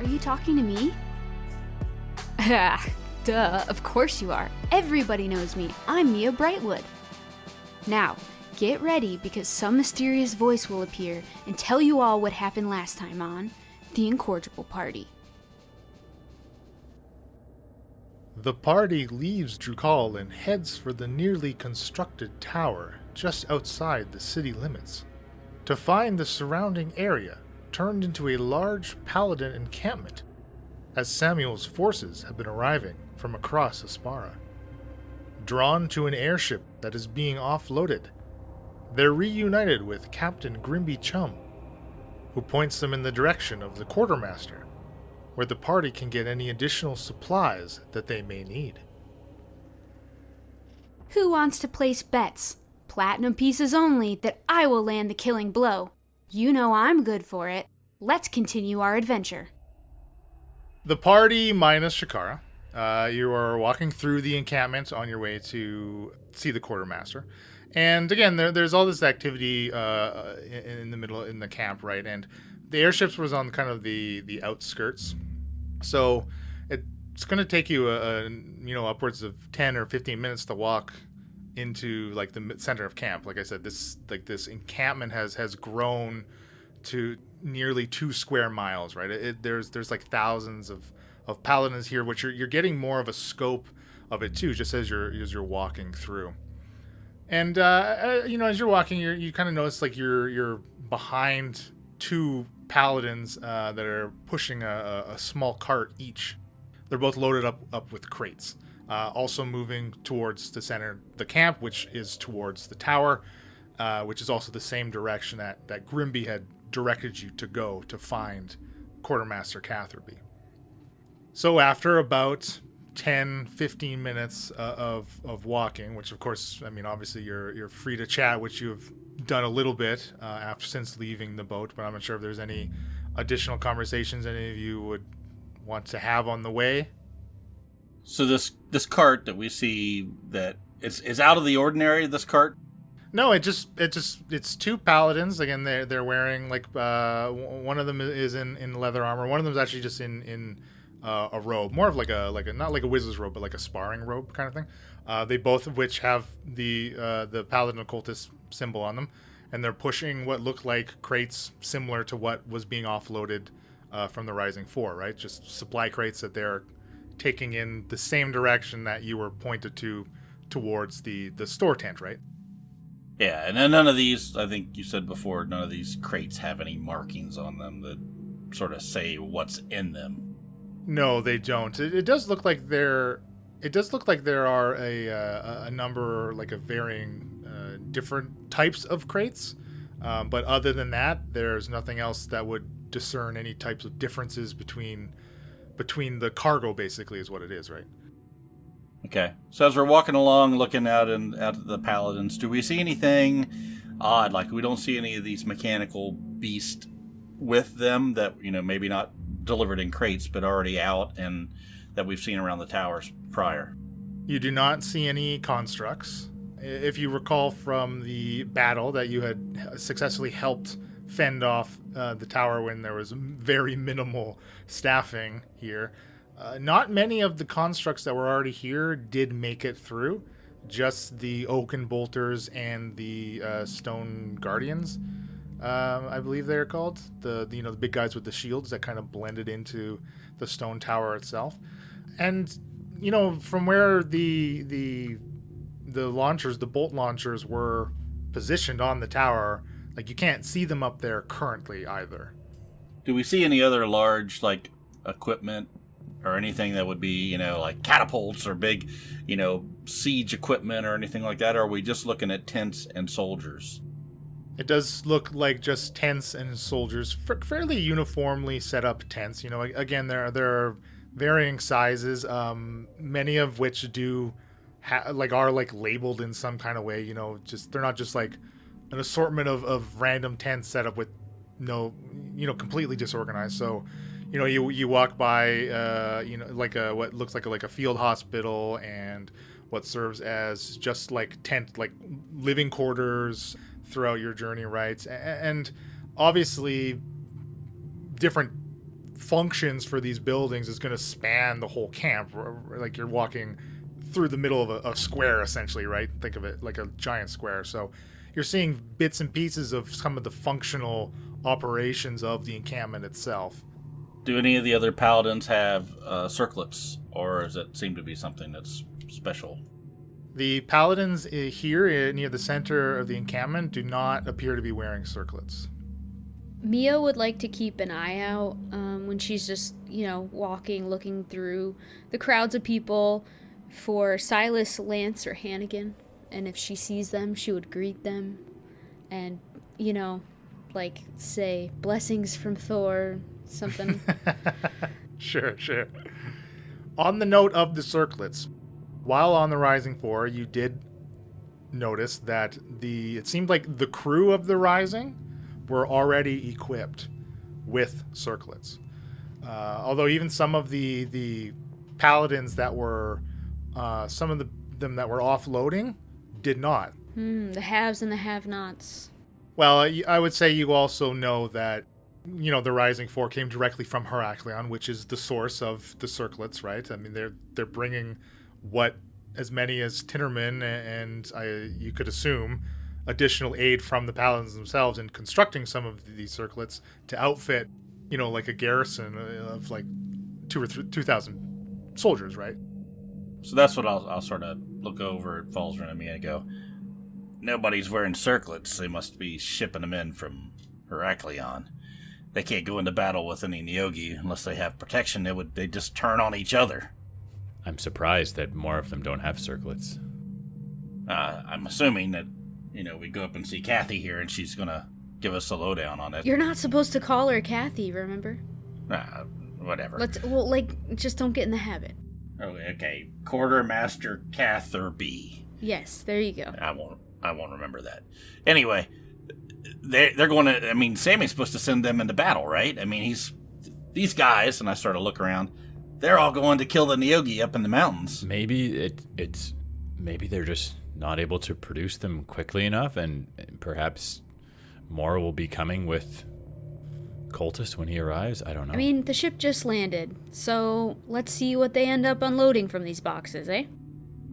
Are you talking to me? Ah, duh, of course you are. Everybody knows me. I'm Mia Brightwood. Now, get ready because some mysterious voice will appear and tell you all what happened last time on the Incorrigible Party. The party leaves Drukal and heads for the nearly constructed tower just outside the city limits, to find the surrounding area turned into a large paladin encampment, as Samuel's forces have been arriving from across Aspara. Drawn to an airship that is being offloaded, they're reunited with Captain Grimby Chum, who points them in the direction of the Quartermaster, where the party can get any additional supplies that they may need. Who wants to place bets? Platinum pieces only that I will land the killing blow. You know I'm good for it. Let's continue our adventure. The party minus Shakara. You are walking through the encampment on your way to see the Quartermaster. And again, there's all this activity in the middle, in the camp, right? And the airships was on kind of the outskirts. So it's going to take you, upwards of 10 or 15 minutes to walk into like the center of camp. Like I said, this encampment has grown to nearly 2 square miles, right? There's like thousands of paladins here, which you're getting more of a scope of it too, just as you're walking through. And as you're walking, you kind of notice like you're behind 2 paladins that are pushing a small cart each. They're both loaded up with crates. Also moving towards the center, the camp, which is towards the tower, which is also the same direction that Grimby had directed you to go to find Quartermaster Catherby. So after about 10-15 minutes of walking, which of course, I mean, obviously you're free to chat, which you've done a little bit since leaving the boat, but I'm not sure if there's any additional conversations any of you would want to have on the way. So this cart that we see, that is out of the ordinary, this cart? No, it's 2 paladins. Again, they're wearing like one of them is in leather armor. One of them is actually just in a robe, more of like a not like a wizard's robe, but like a sparring robe kind of thing. They both of which have the paladin occultist symbol on them, and they're pushing what look like crates similar to what was being offloaded from the Rising Four, right? Just supply crates that they're taking in the same direction that you were pointed towards the store tent, right? Yeah, and none of these, I think you said before, none of these crates have any markings on them that sort of say what's in them. No, they don't. It does look like there are a number, like a varying different types of crates, but other than that, there's nothing else that would discern any types of differences between the cargo, basically, is what it is, right? Okay. So as we're walking along, looking out at the paladins, do we see anything odd? Like, we don't see any of these mechanical beasts with them that, maybe not delivered in crates, but already out and that we've seen around the towers prior. You do not see any constructs. If you recall from the battle that you had successfully helped fend off the tower when there was very minimal staffing here, not many of the constructs that were already here did make it through. Just the oaken bolters and the stone guardians, I believe they're called. The big guys with the shields that kind of blended into the stone tower itself. And from where the launchers, the bolt launchers, were positioned on the tower, like, you can't see them up there currently either. Do we see any other large, like, equipment or anything that would be, like catapults or big, siege equipment or anything like that? Or are we just looking at tents and soldiers? It does look like just tents and soldiers, fairly uniformly set up tents. Again, there are varying sizes, many of which are labeled in some kind of way. They're not just like an assortment of random tents set up with completely disorganized. So, you walk by, what looks like a field hospital and what serves as just like living quarters throughout your journey, right? And obviously different functions for these buildings is going to span the whole camp. Like you're walking through the middle of a square, essentially, right? Think of it like a giant square. So you're seeing bits and pieces of some of the functional operations of the encampment itself. Do any of the other paladins have circlets, or does it seem to be something that's special? The paladins here near the center of the encampment do not appear to be wearing circlets. Mia would like to keep an eye out when she's just, walking, looking through the crowds of people for Silas, Lance, or Hannigan. And if she sees them, she would greet them and, say, blessings from Thor, something. Sure. On the note of the circlets, while on the Rising Four, you did notice that it seemed like the crew of the Rising were already equipped with circlets. Although even some of the paladins that were, some of them that were offloading did not. The haves and the have-nots. Well, I would say you also know that, the Rising Four came directly from Heraklion, which is the source of the circlets, right? I mean, they're bringing as many as Tinnerman and you could assume additional aid from the paladins themselves in constructing some of these circlets to outfit, like a garrison of like 2,000 soldiers, right? So that's what I'll sort of look over at Falzern and me and go, nobody's wearing circlets. They must be shipping them in from Heraklion. They can't go into battle with any Neogi unless they have protection. They just turn on each other. I'm surprised that more of them don't have circlets. I'm assuming that, we go up and see Kathy here and she's going to give us a lowdown on it. You're not supposed to call her Kathy, remember? Whatever. Just don't get in the habit. Okay. Quartermaster Catherby. Yes, there you go. I won't remember that. Anyway, they're going to, Sammy's supposed to send them into battle, right? These guys, and I sort of look around, they're all going to kill the Neogi up in the mountains. Maybe maybe they're just not able to produce them quickly enough, and perhaps more will be coming with Cultist when he arrives. I don't know. The ship just landed, so let's see what they end up unloading from these boxes, eh?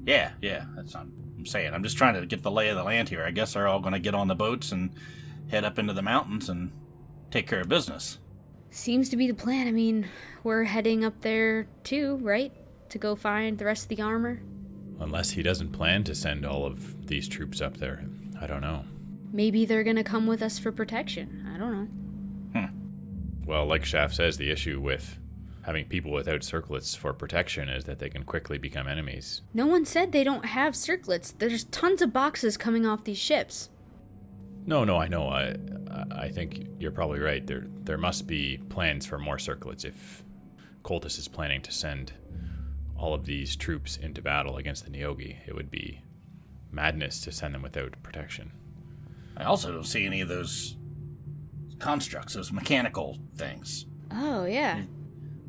Yeah, that's what I'm saying. I'm just trying to get the lay of the land here. I guess they're all going to get on the boats and head up into the mountains and take care of business. Seems to be the plan. We're heading up there too, right? To go find the rest of the armor? Unless he doesn't plan to send all of these troops up there. I don't know. Maybe they're gonna come with us for protection. I don't know. Well, like Shaft says, the issue with having people without circlets for protection is that they can quickly become enemies. No one said they don't have circlets. There's tons of boxes coming off these ships. No, I know. I think you're probably right. There must be plans for more circlets if Cultist is planning to send all of these troops into battle against the Neogi. It would be madness to send them without protection. I also don't see any of those constructs, those mechanical things. Oh, yeah.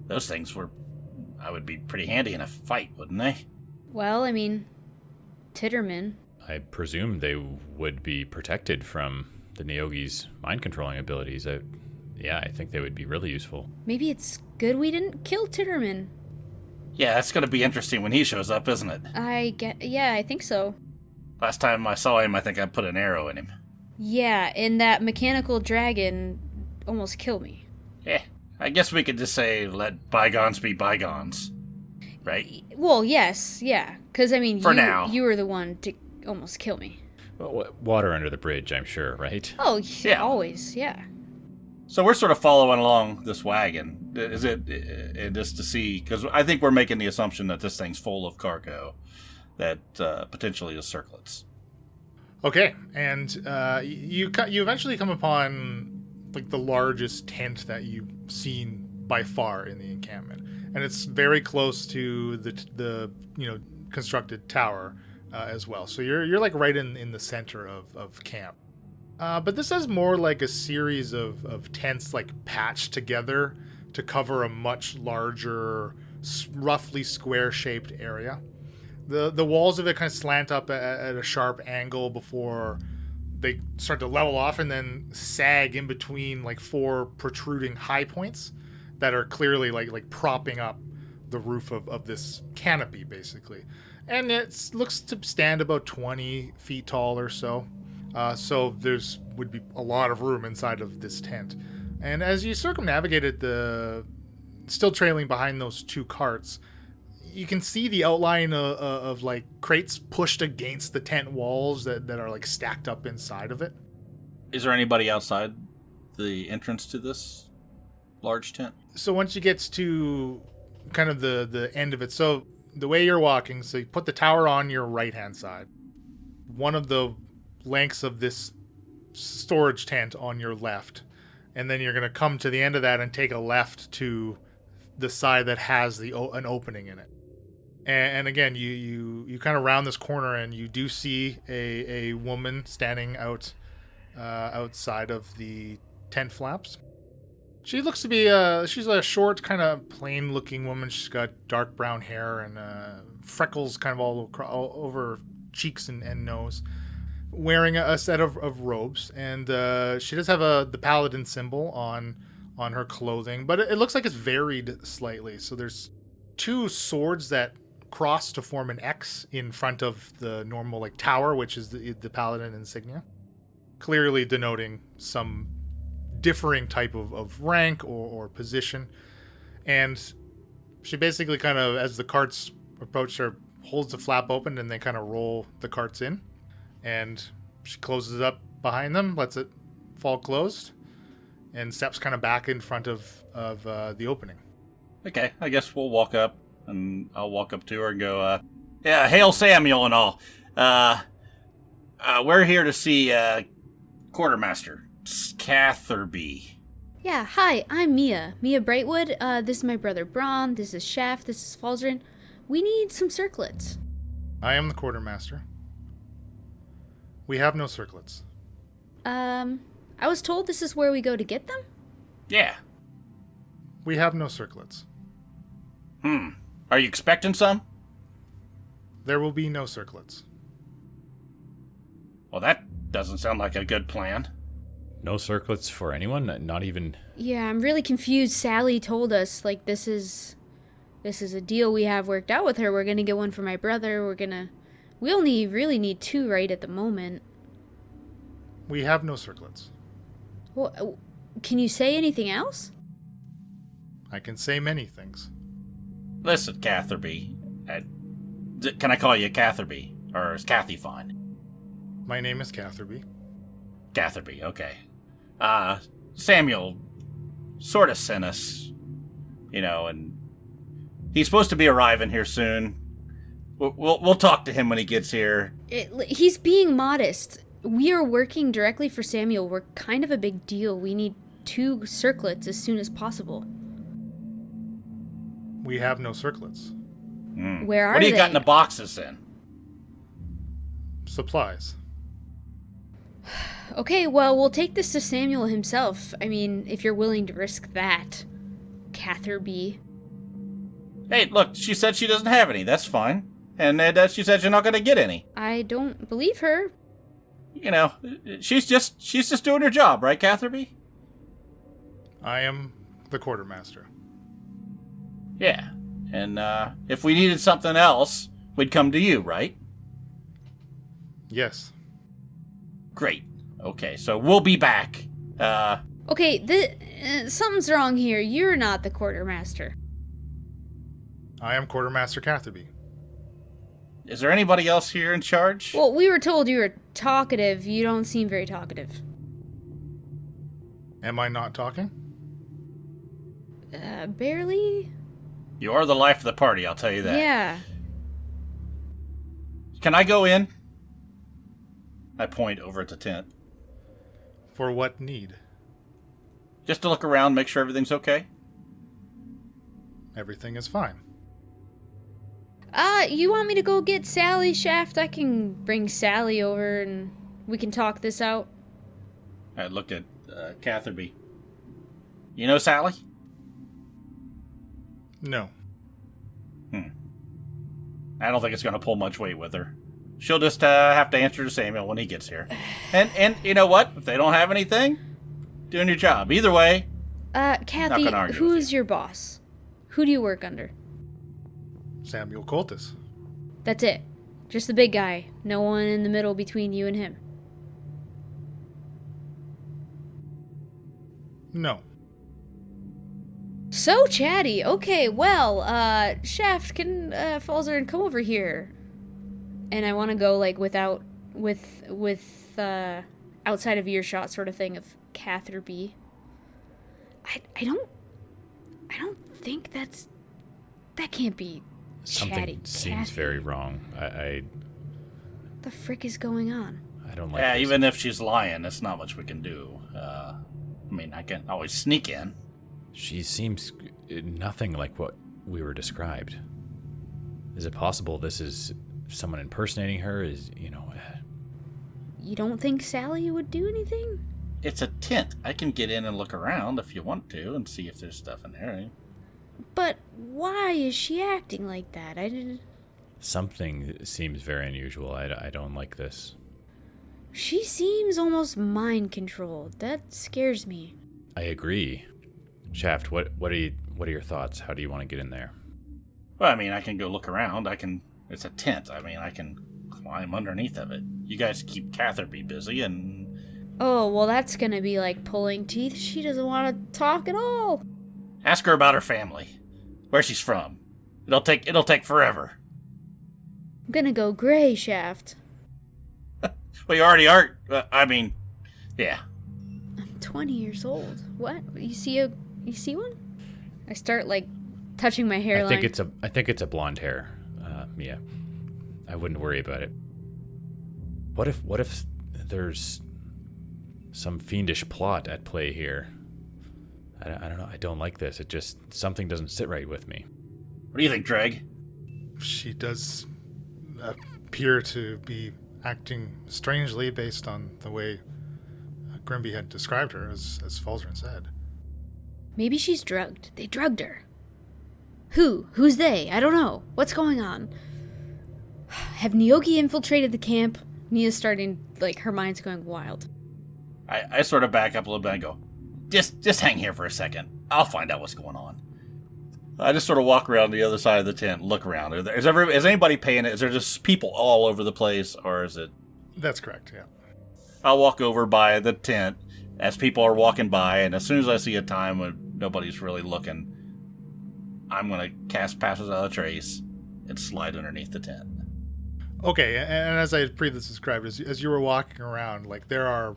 Those things would be pretty handy in a fight, wouldn't they? Well, Titterman. I presume they would be protected from the Neogi's mind-controlling abilities. I think they would be really useful. Maybe it's good we didn't kill Titterman. Yeah, that's going to be interesting when he shows up, isn't it? I think so. Last time I saw him, I think I put an arrow in him. Yeah, and that mechanical dragon almost killed me. Yeah, I guess we could just say, let bygones be bygones. Right? Well, yes, yeah. Because, now. You were the one to almost kill me. Well, water under the bridge, I'm sure, right? Oh, yeah. Always, yeah. So we're sort of following along this wagon. Is it just to see? Because I think we're making the assumption that this thing's full of cargo that potentially is circlets. Okay, and you eventually come upon like the largest tent that you've seen by far in the encampment, and it's very close to the constructed tower as well. So you're like right in the center of camp. But this is more like a series of tents like patched together to cover a much larger, roughly square-shaped area. The walls of it kind of slant up at a sharp angle before they start to level off and then sag in between like four protruding high points that are clearly like propping up the roof of this canopy, basically. And it looks to stand about 20 feet tall or so. So there's would be a lot of room inside of this tent. And as you circumnavigated still trailing behind those 2 carts, you can see the outline of like crates pushed against the tent walls that are like stacked up inside of it. Is there anybody outside the entrance to this large tent? So once you get to kind of the end of it, so the way you're walking, so you put the tower on your right hand side, one of the lengths of this storage tent on your left, and then you're going to come to the end of that and take a left to the side that has an opening in it. And again, you kind of round this corner and you do see a woman standing outside of the tent flaps. She looks to be she's a short, kind of plain looking woman. She's got dark brown hair and freckles kind of all over cheeks and nose, wearing a set of robes. And she does have the paladin symbol on her clothing, but it looks like it's varied slightly. So there's 2 swords that cross to form an X in front of the normal like tower, which is the paladin insignia, clearly denoting some differing type of rank or position. And she basically kind of, as the carts approach her, holds the flap open and they kind of roll the carts in, and she closes it up behind them, lets it fall closed, and steps kind of back in front of the opening. Okay, I guess we'll walk up, and I'll walk up to her and go, yeah, hail Samuel and all. We're here to see Quartermaster Catherby. Yeah, hi, I'm Mia Brightwood. This is my brother Braun, this is Shaft, this is Falzern. We need some circlets. I am the Quartermaster. We have no circlets. I was told this is where we go to get them? Yeah. We have no circlets. Are you expecting some? There will be no circlets. Well, that doesn't sound like a good plan. No circlets for anyone? Not even... Yeah, I'm really confused. Sally told us, like, this is a deal we have worked out with her. We're gonna get one for my brother. We only really need 2 right at the moment. We have no circlets. Well, can you say anything else? I can say many things. Listen, Catherby. Can I call you Catherby? Or is Cathy fine? My name is Catherby. Catherby, okay. Samuel sort of sent us, and he's supposed to be arriving here soon. We'll talk to him when he gets here. He's being modest. We are working directly for Samuel. We're kind of a big deal. We need 2 circlets as soon as possible. We have no circlets. Where are they? What do you got in the boxes then? Supplies. Okay, well, we'll take this to Samuel himself. I mean, if you're willing to risk that, Catherby. Hey, look, she said she doesn't have any. That's fine. And she said you're not going to get any. I don't believe her. She's just doing her job, right, Catherby? I am the Quartermaster. Yeah. And if we needed something else, we'd come to you, right? Yes. Great. Okay, so we'll be back. Okay, something's wrong here. You're not the Quartermaster. I am Quartermaster Catherby. Is there anybody else here in charge? Well, we were told you were talkative. You don't seem very talkative. Am I not talking? Barely? You are the life of the party, I'll tell you that. Yeah. Can I go in? I point over at the tent. For what need? Just to look around, make sure everything's okay? Everything is fine. You want me to go get Sally, Shaft? I can bring Sally over and we can talk this out. I looked at Catherby. You know Sally? No. I don't think it's going to pull much weight with her. She'll just have to answer to Samuel when he gets here. And you know what? If they don't have anything, doing your job. Either way, Kathy, gonna argue with who's you. your boss? Who do you work under? Samuel Coltis. That's it. Just the big guy. No one in the middle between you and him. No. So chatty. Okay, well, Shaft, can Falzer come over here? And I want to go like with outside of earshot sort of thing of Catherby. I don't think that can't be Something chatty. seems Cathy. very wrong. I What the frick is going on? don't like Yeah, this. even if she's lying, there's not much we can do. I mean, I can always sneak in. She seems nothing like what we were described. Is it possible this is someone impersonating her? You don't think Sally would do anything? It's a tent. I can get in and look around if you want to and see if there's stuff in there. But why is she acting like that? Something seems very unusual. I don't like this. She seems almost mind controlled. That scares me. I agree. Shaft, what are your thoughts? How do you want to get in there? Well, I mean, I can go look around. It's a tent. I mean, I can climb underneath of it. You guys keep Catherby busy and... Oh, well, that's gonna be like pulling teeth. She doesn't want to talk at all. Ask her about her family. Where she's from. It'll take forever. I'm gonna go gray, Shaft. Well, you already are. Yeah. I'm 20 years old. What? You see one? I start like touching my hairline. I think it's a blonde hair, Mia. I wouldn't worry about it. What if there's some fiendish plot at play here? I don't know. I don't like this. It just something doesn't sit right with me. What do you think, Dreg? She does appear to be acting strangely based on the way Grimby had described her, as Falzarin said. Maybe she's drugged. They drugged her. Who's they? I don't know. What's going on? Have Nyogi infiltrated the camp? Mia's starting, like, her mind's going wild. I sort of back up a little bit and go, just hang here for a second. I'll find out what's going on. I just sort of walk around the other side of the tent, look around. Is anybody paying it? Is there just people all over the place, or is it... That's correct, yeah. I'll walk over by the tent as people are walking by, and as soon as I see a time when nobody's really looking, I'm going to cast Passes Out of Trace and slide underneath the tent. Okay, and as I had previously described, as you were walking around, like, there are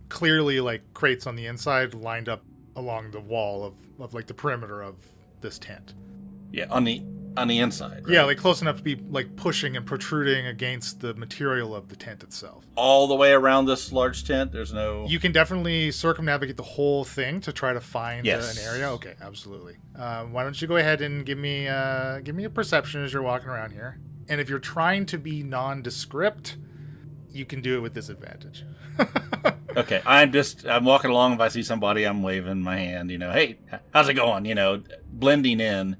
clearly, like, crates on the inside lined up along the wall of like, the perimeter of this tent. Yeah, on the inside, right? Yeah, like, close enough to be, like, pushing and protruding against the material of the tent itself. All the way around this large tent, there's no... You can definitely circumnavigate the whole thing to try to find an Yes. area. Okay, absolutely. Why don't you go ahead and give me a perception as you're walking around here. And if you're trying to be nondescript, you can do it with disadvantage. Okay, I'm walking along. If I see somebody, I'm waving my hand, hey, how's it going? Blending in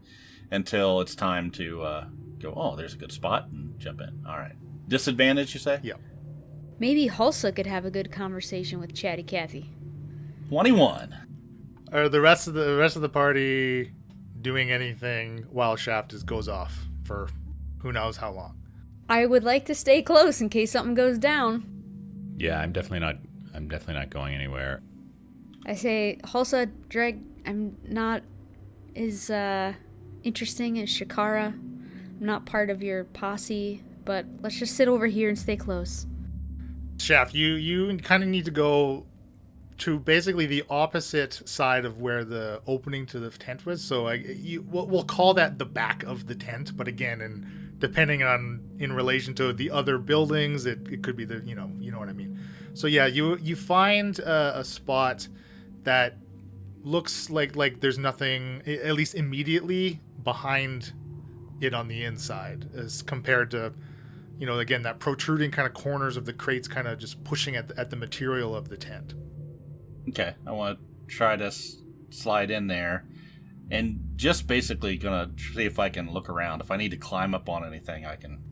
until it's time to go, oh, there's a good spot, and jump in. All right. Disadvantage, you say? Yeah. Maybe Hulsa could have a good conversation with Chatty Cathy. 21. Are the rest of the party doing anything while Shaft goes off for who knows how long? I would like to stay close in case something goes down. Yeah, I'm definitely not going anywhere. I say, Hulsa, Dreg, I'm not as interesting as Shakara. I'm not part of your posse, but let's just sit over here and stay close. Shaft, you kind of need to go to basically the opposite side of where the opening to the tent was. So we'll call that the back of the tent, but again, and depending on in relation to the other buildings, it could be the you know what I mean. So yeah, you find a spot that looks like there's nothing, at least immediately behind it on the inside, as compared to, again, that protruding kind of corners of the crates kind of just pushing at the material of the tent. Okay, I want to try to slide in there and just basically going to see if I can look around. If I need to climb up on anything, I can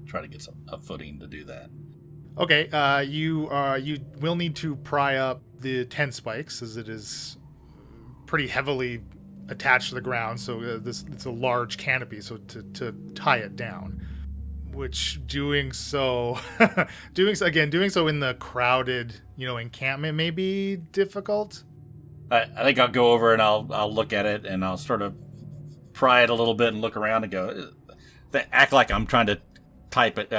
try to get a footing to do that. Okay, you will need to pry up the tent spikes, as it is pretty heavily attached to the ground, so it's a large canopy, so to tie it down. Which doing so in the crowded, encampment may be difficult. I think I'll go over and I'll look at it and I'll sort of pry it a little bit and look around and go, act like I'm trying to type it,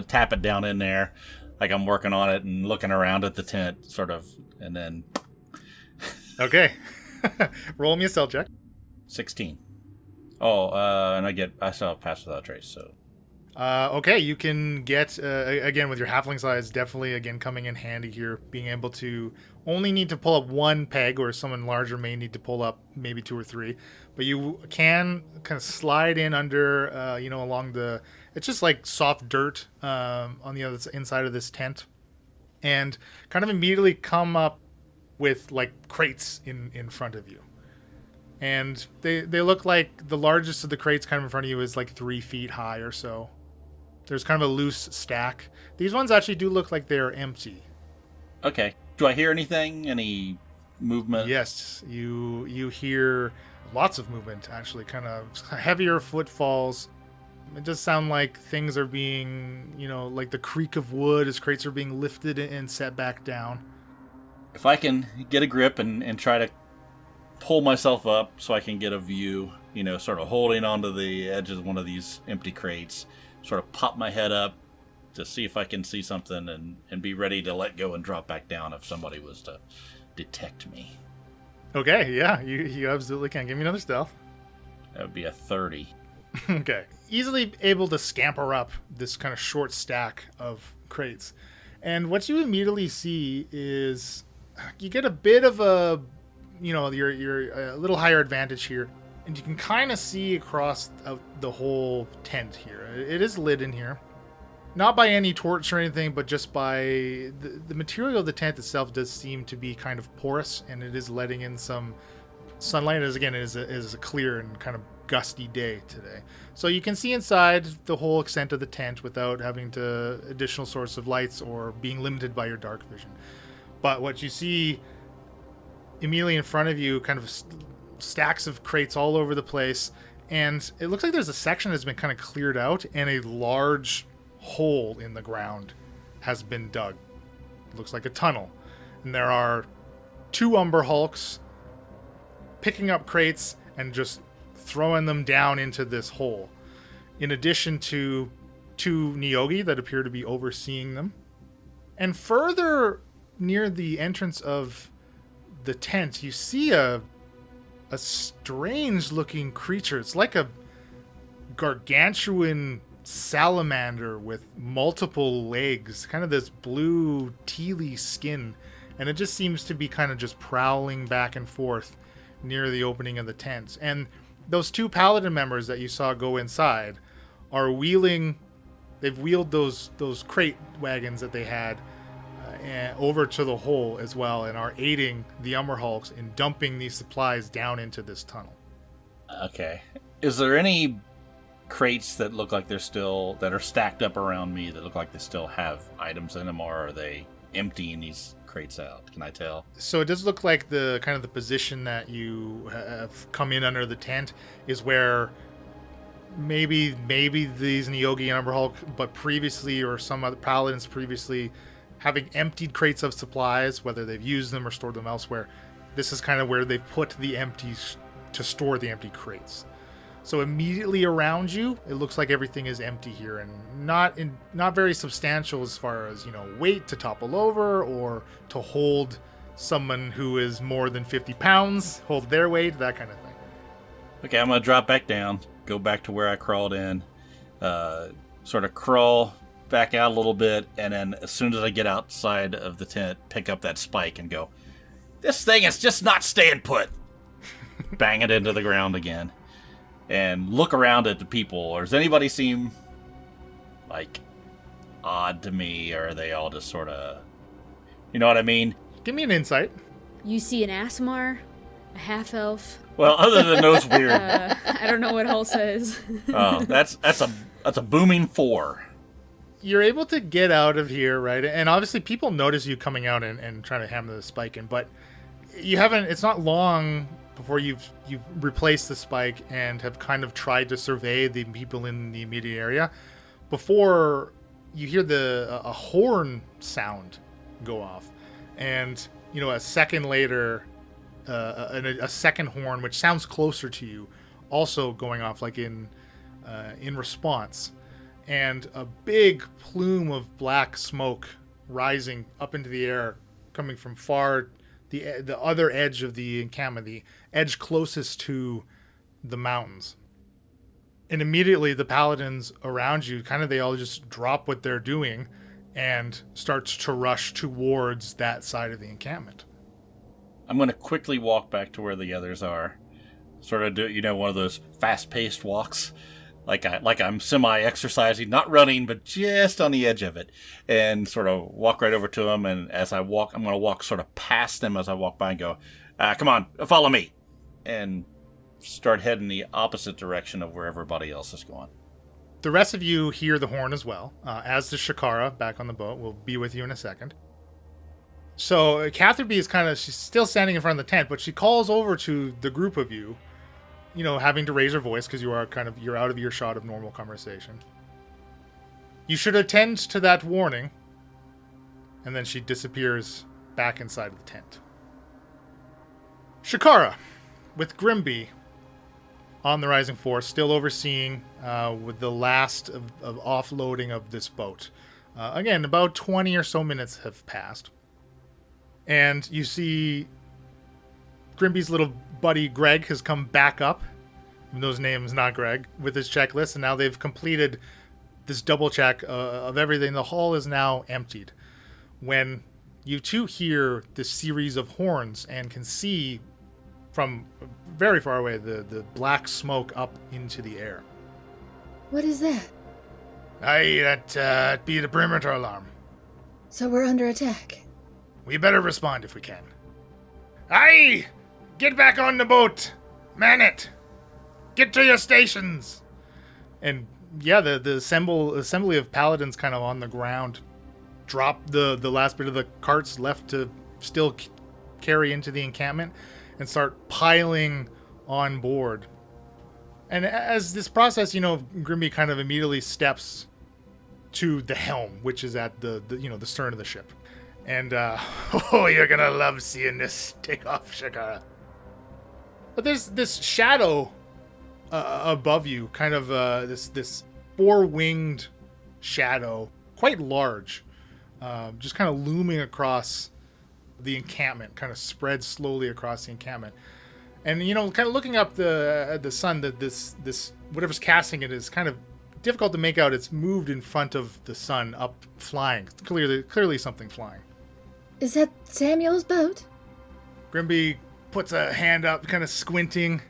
tap it down in there, like I'm working on it and looking around at the tent, sort of, and then. Okay, roll me a stealth check. 16. Oh, and I still have pass without trace, so. Okay, you can get, again, with your halfling size, definitely, again, coming in handy here, being able to only need to pull up one peg, or someone larger may need to pull up maybe 2 or 3, but you can kind of slide in under, along it's just like soft dirt on the other inside of this tent, and kind of immediately come up with, like, crates in front of you. And they look like the largest of the crates kind of in front of you is like 3 feet high or so. There's kind of a loose stack. These ones actually do look like they're empty. Okay. Do I hear anything? Any movement? Yes, you hear lots of movement, actually, kind of heavier footfalls. It does sound like things are being, like the creak of wood as crates are being lifted and set back down. If I can get a grip and try to pull myself up so I can get a view, sort of holding onto the edge of one of these empty crates, sort of pop my head up to see if I can see something and be ready to let go and drop back down if somebody was to detect me. Okay, yeah, you absolutely can. Give me another stealth. That would be a 30. Okay. Easily able to scamper up this kind of short stack of crates. And what you immediately see is you get a bit of a, you're a little higher advantage here. And you can kind of see across the whole tent here. It is lit in here. Not by any torch or anything, but just by the material of the tent itself does seem to be kind of porous, and it is letting in some sunlight. As again, it is a clear and kind of gusty day today. So you can see inside the whole extent of the tent without having to additional source of lights or being limited by your dark vision. But what you see immediately in front of you, kind of stacks of crates all over the place, and it looks like there's a section that's been kind of cleared out and a large hole in the ground has been dug. It looks like a tunnel, and there are 2 Umber Hulks picking up crates and just throwing them down into this hole, in addition to 2 Nyogi that appear to be overseeing them. And further near the entrance of the tent, you see a strange looking creature. It's like a gargantuan salamander with multiple legs, kind of this blue tealy skin, and it just seems to be kind of just prowling back and forth near the opening of the tent. And those 2 paladin members that you saw go inside are they've wheeled those crate wagons that they had over to the hole as well, and are aiding the Umber Hulks in dumping these supplies down into this tunnel. Okay. Is there any crates that look like that are stacked up around me that look like they still have items in them, or are they emptying these crates out? Can I tell? So it does look like the kind of the position that you have come in under the tent is where maybe these Nyogi and Umber Hulk, but previously, or some other paladins previously, having emptied crates of supplies, whether they've used them or stored them elsewhere, this is kind of where they've put the empties to store the empty crates. So immediately around you, it looks like everything is empty here, and not very substantial as far as, weight to topple over or to hold someone who is more than 50 pounds, hold their weight, that kind of thing. Okay, I'm going to drop back down, go back to where I crawled in, sort of crawl back out a little bit, and then as soon as I get outside of the tent, pick up that spike and go, this thing is just not staying put. Bang it into the ground again. And look around at the people. Or does anybody seem like odd to me, or are they all just sort of, you know what I mean? Give me an insight. You see an Asmar, a half-elf. Well, other than those weird... I don't know what Hulsa is. Oh, that's a booming 4. You're able to get out of here, right? And obviously people notice you coming out and trying to hammer the spike in, but you haven't, it's not long before you've replaced the spike and have kind of tried to survey the people in the immediate area, before you hear a horn sound go off, and a second later, a second horn which sounds closer to you, also going off like in response, and a big plume of black smoke rising up into the air, coming from far the other edge of the encampment, the edge closest to the mountains. And immediately the paladins around you, they all just drop what they're doing and start to rush towards that side of the encampment. I'm going to quickly walk back to where the others are. Sort of do, one of those fast-paced walks. Like I'm semi-exercising, not running, but just on the edge of it. And sort of walk right over to them. And as I walk, I'm going to walk sort of past them as I walk by and go, come on, follow me. And start heading the opposite direction of where everybody else is going. The rest of you hear the horn as well, as does Shakara back on the boat. We'll be with you in a second. So Catherby is she's still standing in front of the tent, but she calls over to the group of you, having to raise her voice because you're out of earshot of normal conversation. You should attend to that warning. And then she disappears back inside of the tent. Shakara, with Grimby on the Rising Force, still overseeing with the last of offloading of this boat. Again, about 20 or so minutes have passed. And you see Grimby's little buddy Greg has come back up, even though his name is not Greg, with his checklist, and now they've completed this double check of everything. The hall is now emptied. When you two hear this series of horns and can see from very far away the black smoke up into the air. What is that? Aye, that'd be the perimeter alarm. So we're under attack. We better respond if we can. Aye! Get back on the boat! Man it! Get to your stations! And yeah, the assembly of paladins kind of on the ground drop the last bit of the carts left to still carry into the encampment and start piling on board. And as this process, Grimby kind of immediately steps to the helm, which is at the stern of the ship. And, you're gonna love seeing this take off, Shakara. But there's this shadow above you, kind of this four-winged shadow, quite large, just kind of looming across the encampment, kind of spread slowly across the encampment. And, kind of looking up at the sun, that this whatever's casting it is kind of difficult to make out. It's moved in front of the sun, up flying. Clearly something flying. Is that Samuel's boat? Grimby puts a hand up, kind of squinting.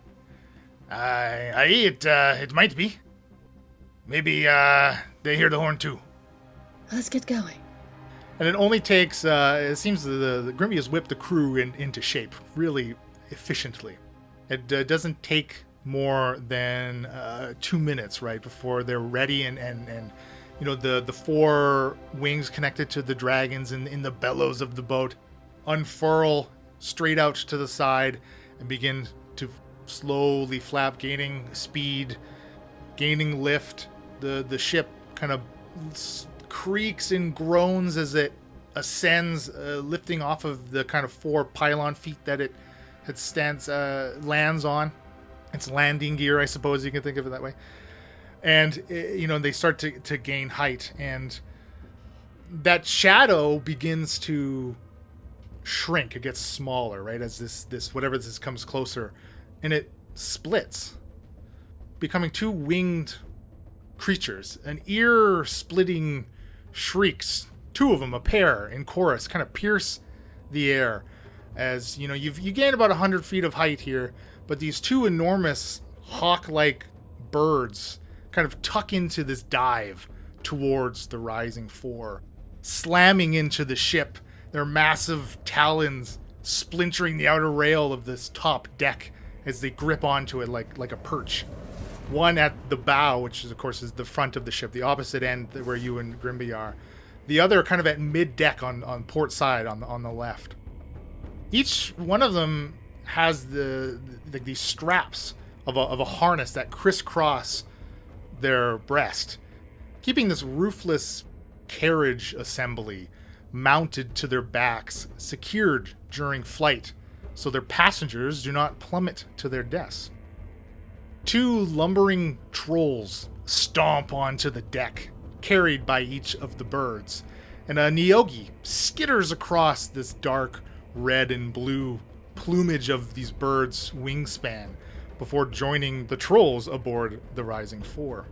It might be. Maybe they hear the horn too. Let's get going. And it only takes, it seems the Grimby has whipped the crew into shape really efficiently. It doesn't take more than 2 minutes, right, before they're ready and the four wings connected to the dragons in the bellows of the boat unfurl straight out to the side and begin to slowly flap, gaining speed, gaining lift. The ship kind of creaks and groans as it ascends, lifting off of the kind of four pylon feet that it lands on. It's landing gear, I suppose you can think of it that way. And, they start to gain height. And that shadow begins to shrink. It gets smaller, right? As this whatever this comes closer. And it splits, becoming two winged creatures. An ear-splitting shrieks, two of them, a pair, in chorus, kind of pierce the air. As, you gain about 100 feet of height here. But these two enormous hawk-like birds kind of tuck into this dive towards the Rising Four, slamming into the ship, their massive talons splintering the outer rail of this top deck as they grip onto it like a perch. One at the bow, which is, of course, is the front of the ship, the opposite end where you and Grimby are. The other kind of at mid-deck on port side on the left. Each one of them has these straps of a harness that crisscross their breast, keeping this roofless carriage assembly mounted to their backs, secured during flight, so their passengers do not plummet to their deaths. 2 lumbering trolls stomp onto the deck, carried by each of the birds, and a Nyogi skitters across this dark red and blue plumage of these birds' wingspan before joining the trolls aboard the Rising Four.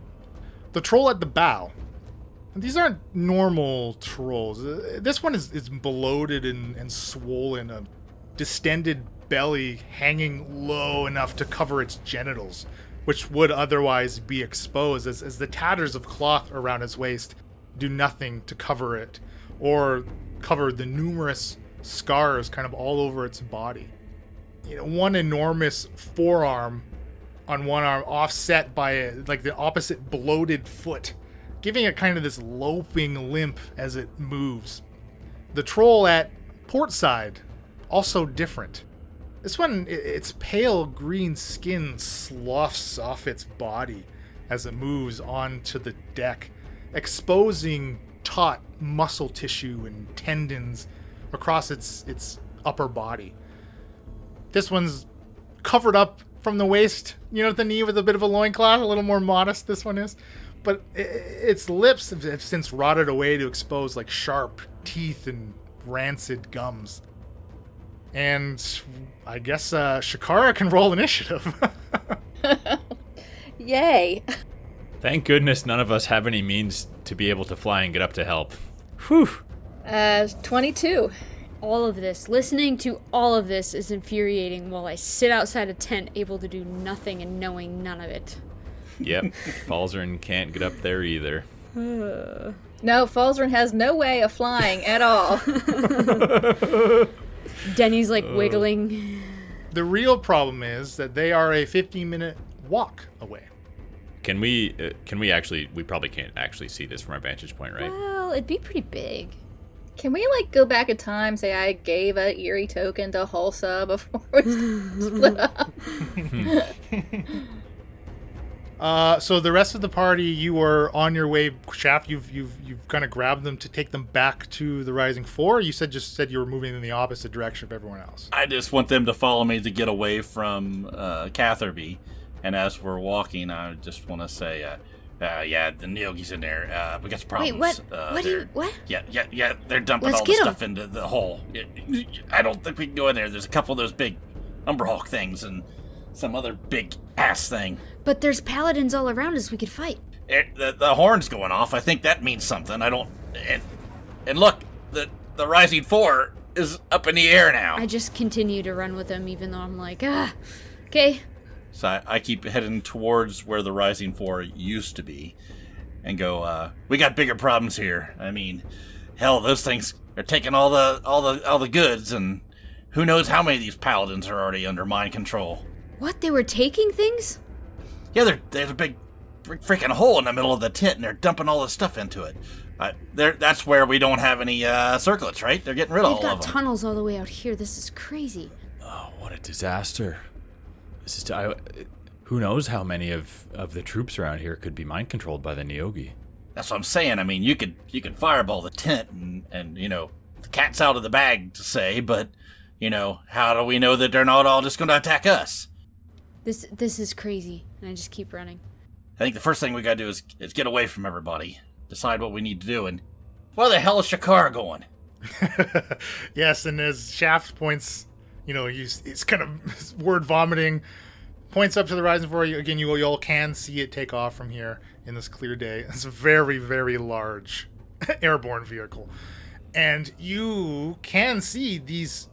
The troll at the bow. These aren't normal trolls. This one is bloated and swollen, a distended belly hanging low enough to cover its genitals, which would otherwise be exposed as the tatters of cloth around its waist do nothing to cover it or cover the numerous scars kind of all over its body. One enormous forearm on one arm offset by the opposite bloated foot, giving it kind of this loping limp as it moves. The troll at portside, also different. This one, its pale green skin sloughs off its body as it moves onto the deck, exposing taut muscle tissue and tendons across its upper body. This one's covered up from the waist, at the knee with a bit of a loincloth, a little more modest this one is. But its lips have since rotted away to expose sharp teeth and rancid gums. And I guess Shakara can roll initiative. Yay. Thank goodness none of us have any means to be able to fly and get up to help. Whew. 22. All of this, listening to all of this is infuriating while I sit outside a tent able to do nothing and knowing none of it. Yep, Falzarin can't get up there either. No, Falzarin has no way of flying at all. Denny's wiggling. The real problem is that they are a 15-minute walk away. Can we actually, we probably can't actually see this from our vantage point, right? Well, it'd be pretty big. Can we go back in time, say I gave a eerie token to Hulsa before we split up? So the rest of the party, you are on your way. Shaft, you've kind of grabbed them to take them back to the Rising Four. You said you were moving in the opposite direction of everyone else. I just want them to follow me to get away from Catherby. And as we're walking, I just want to say, yeah, the Nyogi's in there. We got some problems. Wait, what? What? Yeah, they're dumping Let's all the get 'em. stuff into the hole. I don't think we can go in there. There's a couple of those big Umberhawk things and some other big ass thing. But there's paladins all around us we could fight. The horn's going off. I think that means something. I don't... And look, the Rising Four is up in the air now. I just continue to run with them even though I'm okay. So I keep heading towards where the Rising Four used to be and go, we got bigger problems here. I mean, hell, those things are taking all the goods, and who knows how many of these paladins are already under mind control. What, they were taking things? Yeah, there's a big freaking hole in the middle of the tent, and they're dumping all this stuff into it. That's where we don't have any circlets, right? They're getting rid of all of them. They've got tunnels all the way out here. This is crazy. Oh, what a disaster. This is who knows how many of the troops around here could be mind controlled by the Nyogi. That's what I'm saying. I mean, you could fireball the tent and the cat's out of the bag to say, but how do we know that they're not all just going to attack us? This is crazy, and I just keep running. I think the first thing we got to do is get away from everybody, decide what we need to do, and where the hell is Shakar going? Yes, and as Shaft points, he's kind of word vomiting, points up to the Rising Four. Again, you all can see it take off from here in this clear day. It's a very, very large airborne vehicle. And you can see these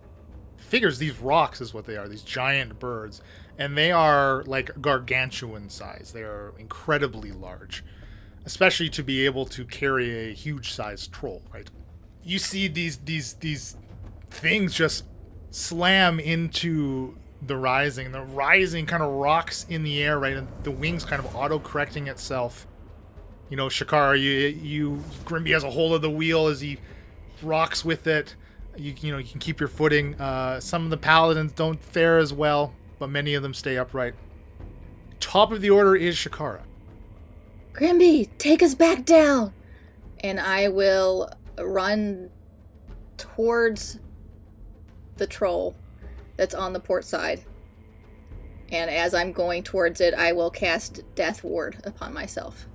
figures, these rocks is what they are, these giant birds. And they are gargantuan size. They are incredibly large, especially to be able to carry a huge-sized troll, right? You see these things just slam into the Rising. The Rising kind of rocks in the air, right? And the wings kind of auto-correcting itself. Shakara, Grimby has a hold of the wheel as he rocks with it. You can keep your footing. Some of the paladins don't fare as well, but many of them stay upright. Top of the order is Shakara. Grimby, take us back down! And I will run towards the troll that's on the port side. And as I'm going towards it, I will cast Death Ward upon myself.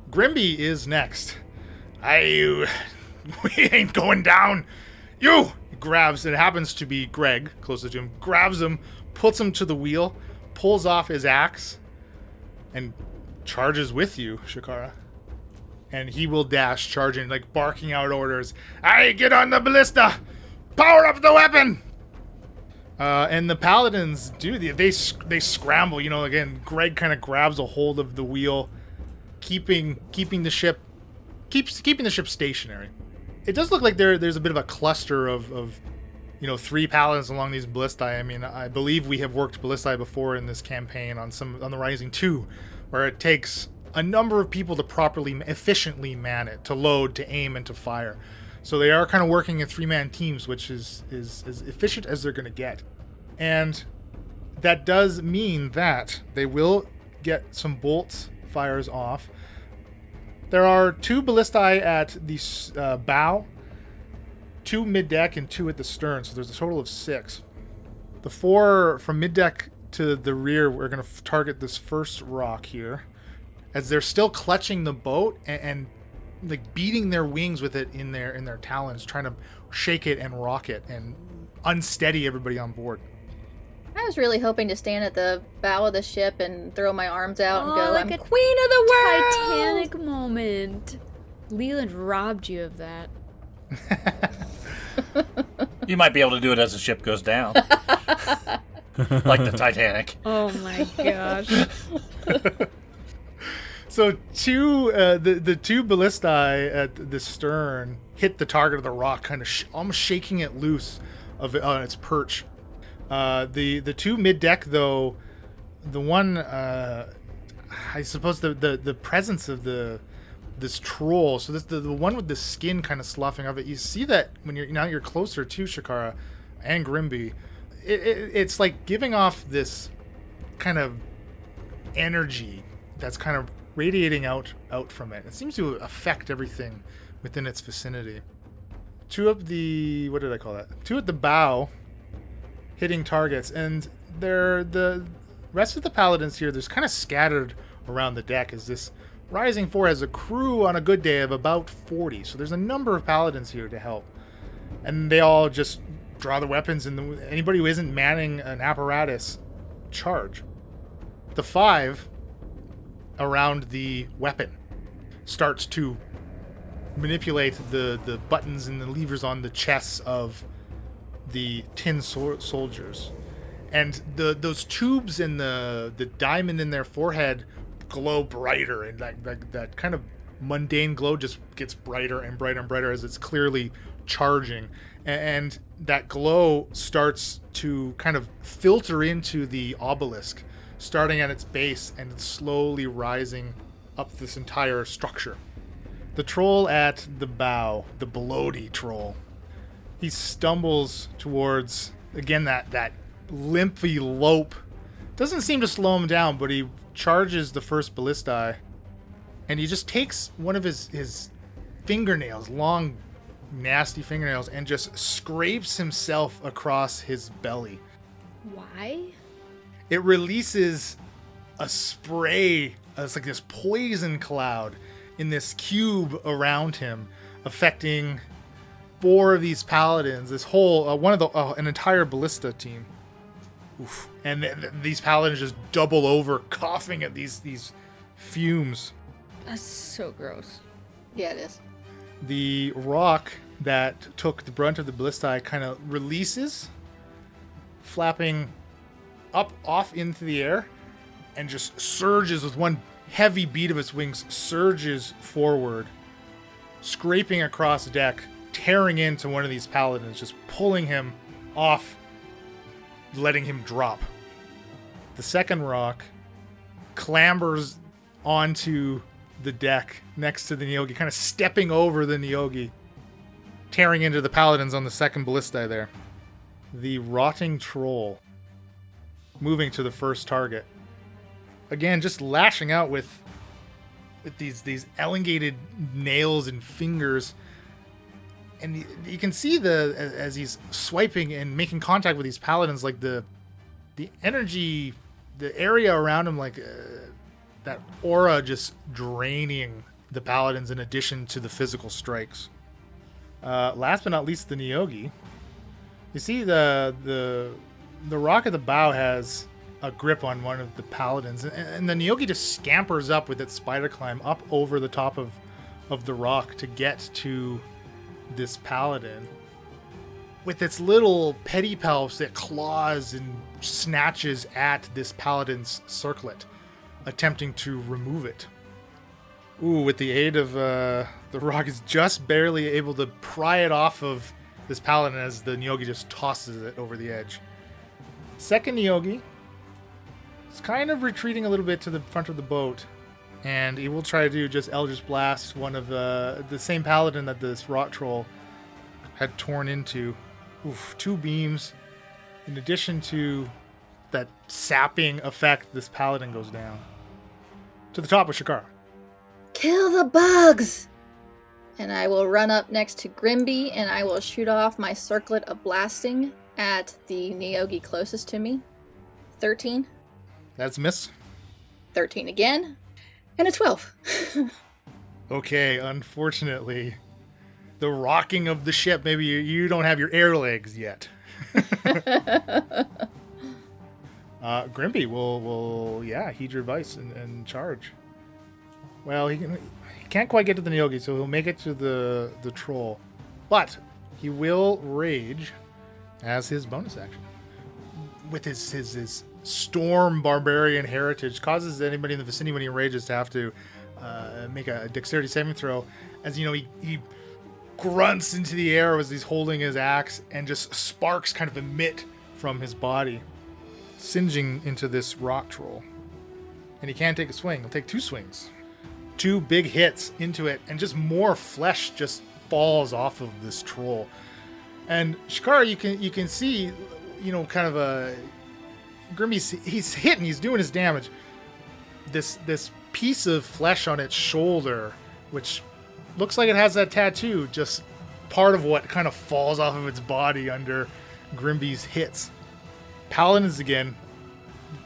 Grimby is next. We ain't going down. You! He grabs, it happens to be Greg, closest to him, grabs him, puts him to the wheel, pulls off his axe, and charges with you, Shakara. And he will dash, charging, like barking out orders. Aye, get on the ballista! Power up the weapon! And the paladins they scramble. Again, Greg kind of grabs a hold of the wheel, keeping the ship stationary. It does look like there's a bit of a cluster of 3 paladins along these ballistae. I mean, I believe we have worked ballistae before in this campaign on the Rising 2, where it takes a number of people to properly, efficiently man it, to load, to aim, and to fire. So they are kind of working in 3-man teams, which is as efficient as they're going to get. And that does mean that they will get some bolt fires off. There are 2 ballistae at the bow, 2 mid-deck, and 2 at the stern, so there's a total of 6. The 4 from mid-deck to the rear, we're going to target this first rock here, as they're still clutching the boat and like beating their wings with it in their talons, trying to shake it and rock it and unsteady everybody on board. I was really hoping to stand at the bow of the ship and throw my arms out and go, like I'm a queen of the world! Titanic moment. Leland robbed you of that. You might be able to do it as the ship goes down. Like the Titanic. Oh my gosh. So the 2 ballistae at the stern hit the target of the rock, kind of almost shaking it loose of on its perch. The 2 mid-deck, though, the one, I suppose the presence of this troll, so this the one with the skin kind of sloughing of it, you see that when you're closer to Shakara and Grimby, it's like giving off this kind of energy that's kind of radiating out from it. It seems to affect everything within its vicinity. 2 up the, what did I call that? 2 at the bow, hitting targets, and the rest of the paladins here, there's kind of scattered around the deck, as this Rising 4 has a crew on a good day of about 40, so there's a number of paladins here to help. And they all just draw the weapons, and anybody who isn't manning an apparatus, charge. The 5 around the weapon starts to manipulate the buttons and the levers on the chests of the tin soldiers, and those tubes and the diamond in their forehead glow brighter, and that kind of mundane glow just gets brighter and brighter and brighter as it's clearly charging, and that glow starts to kind of filter into the obelisk, starting at its base and slowly rising up this entire structure. The troll at the bow, the Belody troll, he stumbles towards, again, that limpy lope. Doesn't seem to slow him down, but he charges the first ballistae, and he just takes one of his fingernails, long, nasty fingernails, and just scrapes himself across his belly. Why? It releases a spray. It's like this poison cloud in this cube around him, affecting 4 of these paladins. This whole an entire ballista team. Oof. And these paladins just double over, coughing at these fumes. That's so gross. Yeah, it is. The rock that took the brunt of the ballistae kind of releases, flapping off into the air, and just surges with one heavy beat of its wings, surges forward, scraping across the deck, tearing into one of these paladins, just pulling him off, letting him drop. The second rock clambers onto the deck next to the Neogi, kind of stepping over the Neogi, tearing into the paladins on the second ballista there. The rotting troll moving to the first target. Again, just lashing out with these elongated nails and fingers. And you can see as he's swiping and making contact with these paladins, like the energy, the area around him, like that aura just draining the paladins in addition to the physical strikes. Last but not least, the Nyogi. You see the rock at the bow has a grip on one of the paladins, and the Nyogi just scampers up with its spider climb up over the top of the rock to get to this paladin. With its little pedipalps, it claws and snatches at this paladin's circlet, attempting to remove it. Ooh, with the aid of the rock, is just barely able to pry it off of this paladin as the Nyogi just tosses it over the edge. Second Nyogi is kind of retreating a little bit to the front of the boat, and he will try to do just Eldritch Blast one of the same paladin that this rock troll had torn into. Oof, 2 beams. In addition to that sapping effect, this paladin goes down. To the top of Shakara. Kill the bugs! And I will run up next to Grimby, and I will shoot off my circlet of blasting at the Nyogi closest to me. 13. That's a miss. 13 again. And a 12. Okay, unfortunately, the rocking of the ship, maybe you don't have your air legs yet. Grimby will heed your advice and charge. Well, he can't quite get to the Nyogi, so he'll make it to the troll. But he will rage as his bonus action. With his storm barbarian heritage, causes anybody in the vicinity when he rages to have to make a dexterity saving throw. As you know, he grunts into the air as he's holding his axe, and just sparks kind of emit from his body, singeing into this rock troll. And he can't take a swing. He'll take 2 swings. 2 big hits into it, and just more flesh just falls off of this troll. And Shakara, you can see, kind of a Grimmy's, he's hitting, he's doing his damage. This piece of flesh on its shoulder, which looks like it has that tattoo, just part of what kind of falls off of its body under Grimby's hits. Paladins again.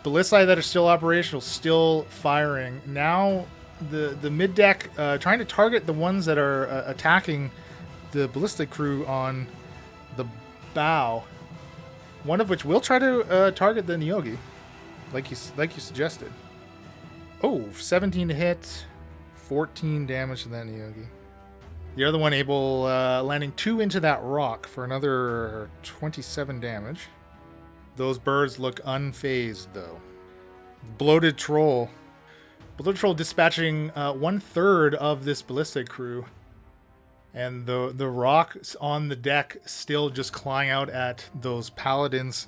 Ballistae that are still operational, still firing. Now the mid-deck trying to target the ones that are attacking the ballistic crew on the bow. One of which will try to target the Nyogi, like you suggested. Oh, 17 to hit, 14 damage to that Nyogi. The other one able landing 2 into that rock for another 27 damage. Those birds look unfazed though. Bloated Troll dispatching 1/3 of this ballistic crew. And the rock on the deck still just clawing out at those paladins,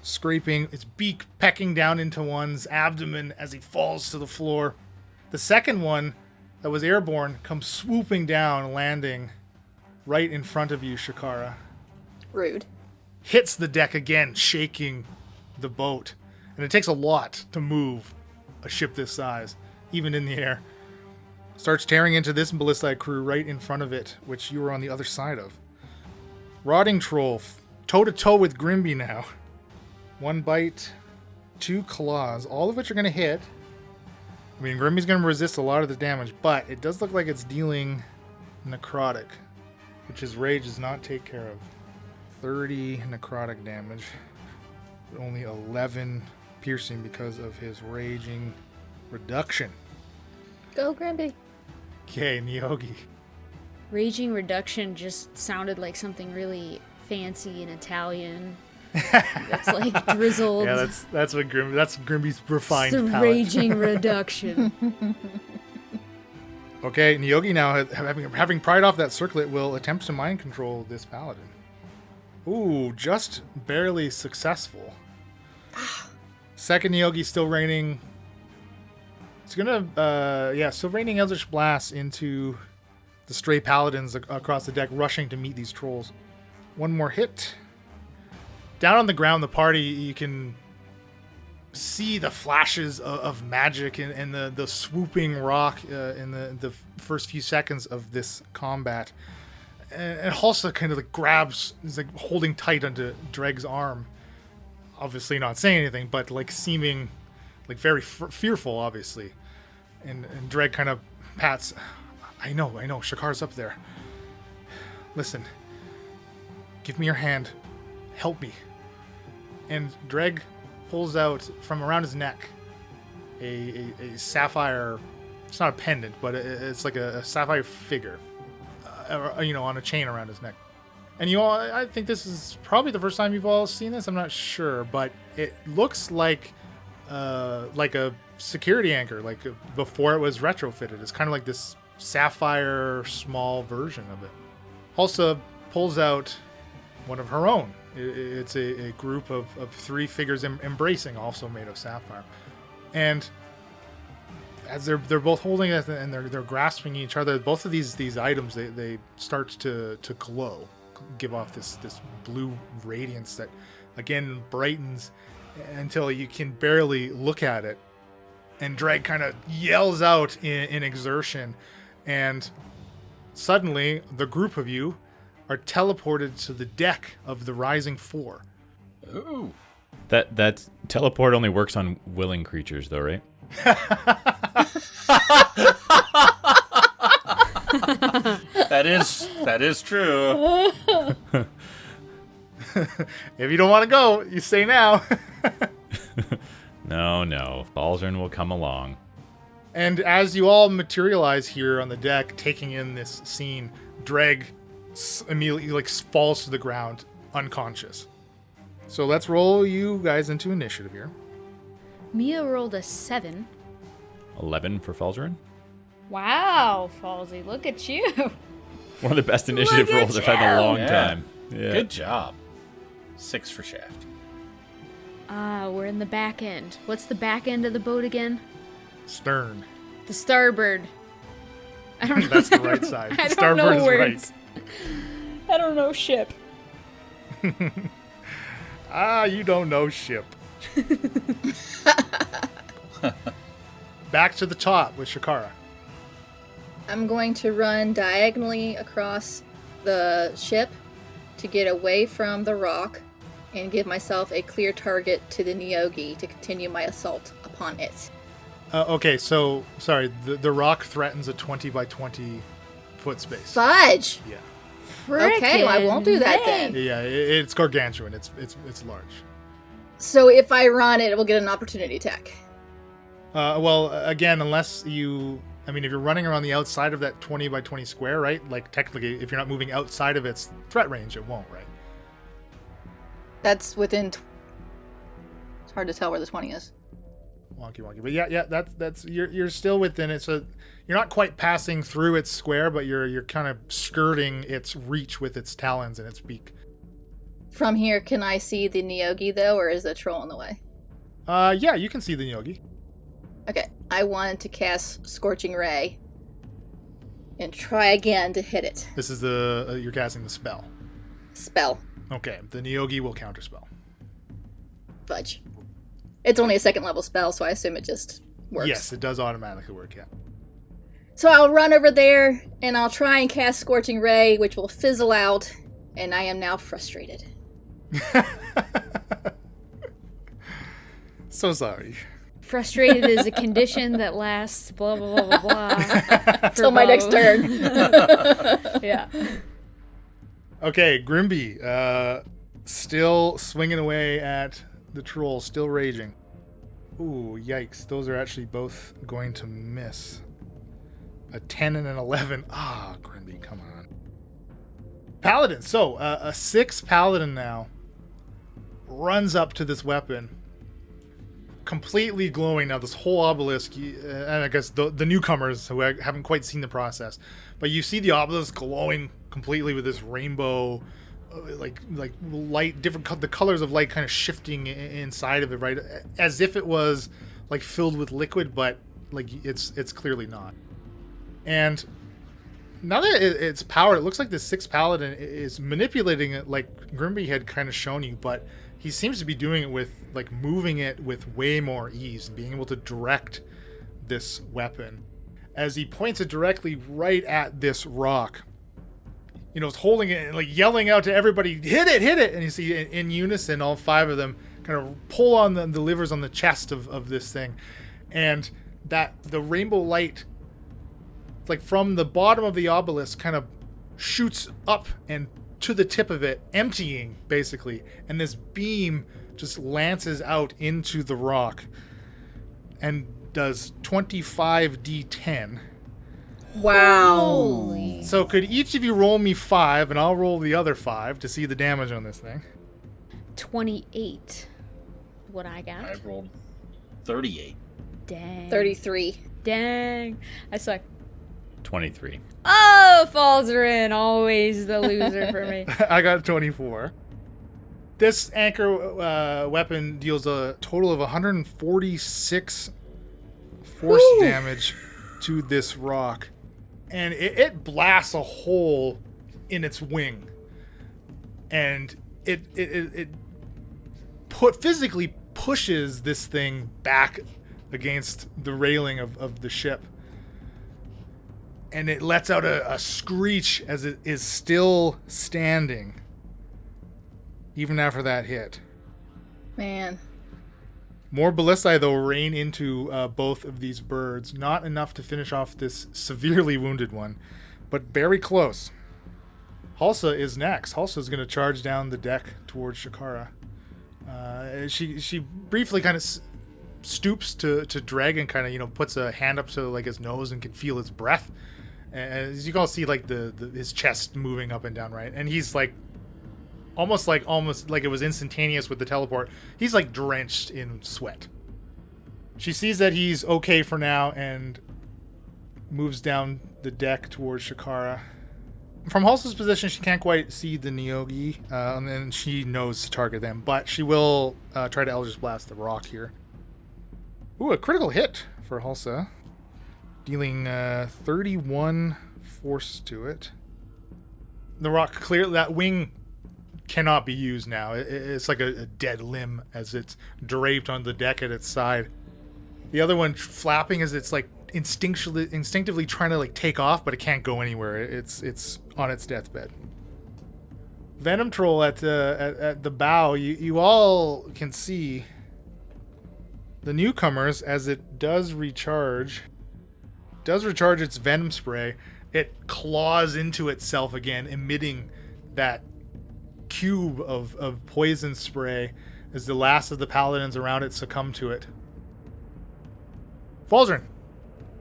scraping its beak, pecking down into one's abdomen as he falls to the floor. The second one that was airborne comes swooping down, landing right in front of you, Shakara. Rude. Hits the deck again, shaking the boat. And it takes a lot to move a ship this size, even in the air. Starts tearing into this ballistae crew right in front of it, which you were on the other side of. Rotting Troll, toe-to-toe with Grimby now. 1 bite, 2 claws, all of which are going to hit. I mean, Grimby's going to resist a lot of the damage, but it does look like it's dealing necrotic, which his rage does not take care of. 30 necrotic damage, only 11 piercing because of his raging reduction. Go, Grimby. Okay, Nyogi. Raging reduction just sounded like something really fancy and Italian. That's like drizzled. Yeah, that's Grimby's refined Some palate. raging reduction. Okay, Nyogi now, having pried off that circlet, will attempt to mind control this paladin. Ooh, just barely successful. Second Nyogi still raining. It's gonna, still raining Eldritch Blast into the stray paladins across the deck rushing to meet these trolls. One more hit. Down on the ground, the party, you can see the flashes of magic and the swooping rock in the first few seconds of this combat. And Halsa kind of like grabs, is like holding tight onto Dreg's arm. Obviously not saying anything, but like seeming like very fearful, obviously. And Dreg kind of pats, I know, Shakar's up there. Listen, give me your hand. Help me. And Dreg pulls out from around his neck a sapphire, it's not a pendant, but it's like a sapphire figure, on a chain around his neck. And you all, I think this is probably the first time you've all seen this, I'm not sure, but it looks like a security anchor, like before it was retrofitted. It's kind of like this sapphire small version of it. Halsa pulls out one of her own. It's a group of 3 figures embracing, also made of sapphire. And as they're both holding it and they're grasping each other, both of these items, they start to glow, give off this blue radiance that again brightens until you can barely look at it. And Dreg kind of yells out in exertion, and suddenly the group of you are teleported to the deck of the Rising Four. Ooh. That teleport only works on willing creatures, though, right? That is true. If you don't want to go, you say now. No. Balzern will come along. And as you all materialize here on the deck, taking in this scene, Dreg immediately falls to the ground, unconscious. So let's roll you guys into initiative here. Mia rolled a 7. 11 for Falzarin. Wow, Falsey, look at you. One of the best initiative rolls I've had in a long time. Yeah. Good job. 6 for Shaft. We're in the back end. What's the back end of the boat again? Stern. The starboard. I don't know. That's the right side. I don't Starboard know is words. right. I don't know ship. You don't know ship. Back to the top with Shakara. I'm going to run diagonally across the ship to get away from the rock and give myself a clear target to the Nyogi to continue my assault upon it. Okay, so, sorry, the rock threatens a 20 by 20 foot space. Fudge! Yeah. Okay, well, I won't do that then. Yeah, it's gargantuan. It's large. So if I run it will get an opportunity attack. Well, again, unless you... I mean, if you're running around the outside of that 20 by 20 square, right? Like, technically, if you're not moving outside of its threat range, it won't, right? That's within... It's hard to tell where the 20 is. Wonky. But yeah, that's you're still within it. So you're not quite passing through its square, but you're kind of skirting its reach with its talons and its beak. From here, can I see the Nyogi, though, or is the troll in the way? Yeah, you can see the Nyogi. Okay, I wanted to cast Scorching Ray and try again to hit it. This is you're casting the spell. Spell. Okay, the Nyogi will counterspell. Fudge. It's only a 2nd level spell, so I assume it just works. Yes, it does automatically work, yeah. So I'll run over there, and I'll try and cast Scorching Ray, which will fizzle out, and I am now frustrated. So sorry. Frustrated is a condition that lasts blah, blah, blah, blah, blah. Till my next turn. Yeah. Okay, Grimby, still swinging away at the troll, still raging. Ooh, yikes. Those are actually both going to miss. A 10 and an 11. Grimby, come on. Paladin. So, a 6 paladin now runs up to this weapon, completely glowing. Now, this whole obelisk, and I guess the newcomers who haven't quite seen the process, but you see the obelisk glowing completely with this rainbow, like light, the colors of light kind of shifting inside of it, right? As if it was like filled with liquid, but like it's clearly not. And Now that it's powered, it looks like the sixth paladin is manipulating it like Grimby had kind of shown you, but he seems to be doing it with, like, moving it with way more ease and being able to direct this weapon. As he points it directly right at this rock, you know, it's holding it and, like, yelling out to everybody, hit it, hit it! And you see in unison, all 5 of them kind of pull on the levers on the chest of this thing. And the rainbow light, like, from the bottom of the obelisk, kind of shoots up and to the tip of it, emptying, basically. And this beam just lances out into the rock and does 25d10. Wow. So could each of you roll me 5, and I'll roll the other 5 to see the damage on this thing. 28. What I got? I rolled 38. Dang. 33. Dang. I suck. 23. Oh, Falzarin, always the loser for me. I got 24. This anchor weapon deals a total of 146 force damage to this rock. And it blasts a hole in its wing. And it physically pushes this thing back against the railing of the ship. And it lets out a screech as it is still standing, even after that hit. Man. More ballistae, though, rain into both of these birds. Not enough to finish off this severely wounded one, but very close. Halsa is next. Halsa is going to charge down the deck towards Shakara. She briefly kind of stoops to Dreg and kind of, you know, puts a hand up to, like, his nose and can feel his breath. And as you can all see, like, his chest moving up and down, right? And he's like almost like it was instantaneous with the teleport. He's like drenched in sweat. She sees that he's okay for now and moves down the deck towards Shakara. From Halsa's position, she can't quite see the Neogi, and then she knows to target them, but she will try to Eldritch Blast the rock here. Ooh, a critical hit for Halsa, dealing 31 force to it. The rock clearly, that wing cannot be used now. It's like a dead limb as it's draped on the deck at its side. The other one flapping as it's like instinctively trying to, like, take off, but it can't go anywhere. It's on its deathbed. Venom Troll at the bow. You all can see the newcomers as it does recharge its venom spray. It claws into itself again, emitting that cube of poison spray as the last of the paladins around it succumb to it. Falzarin.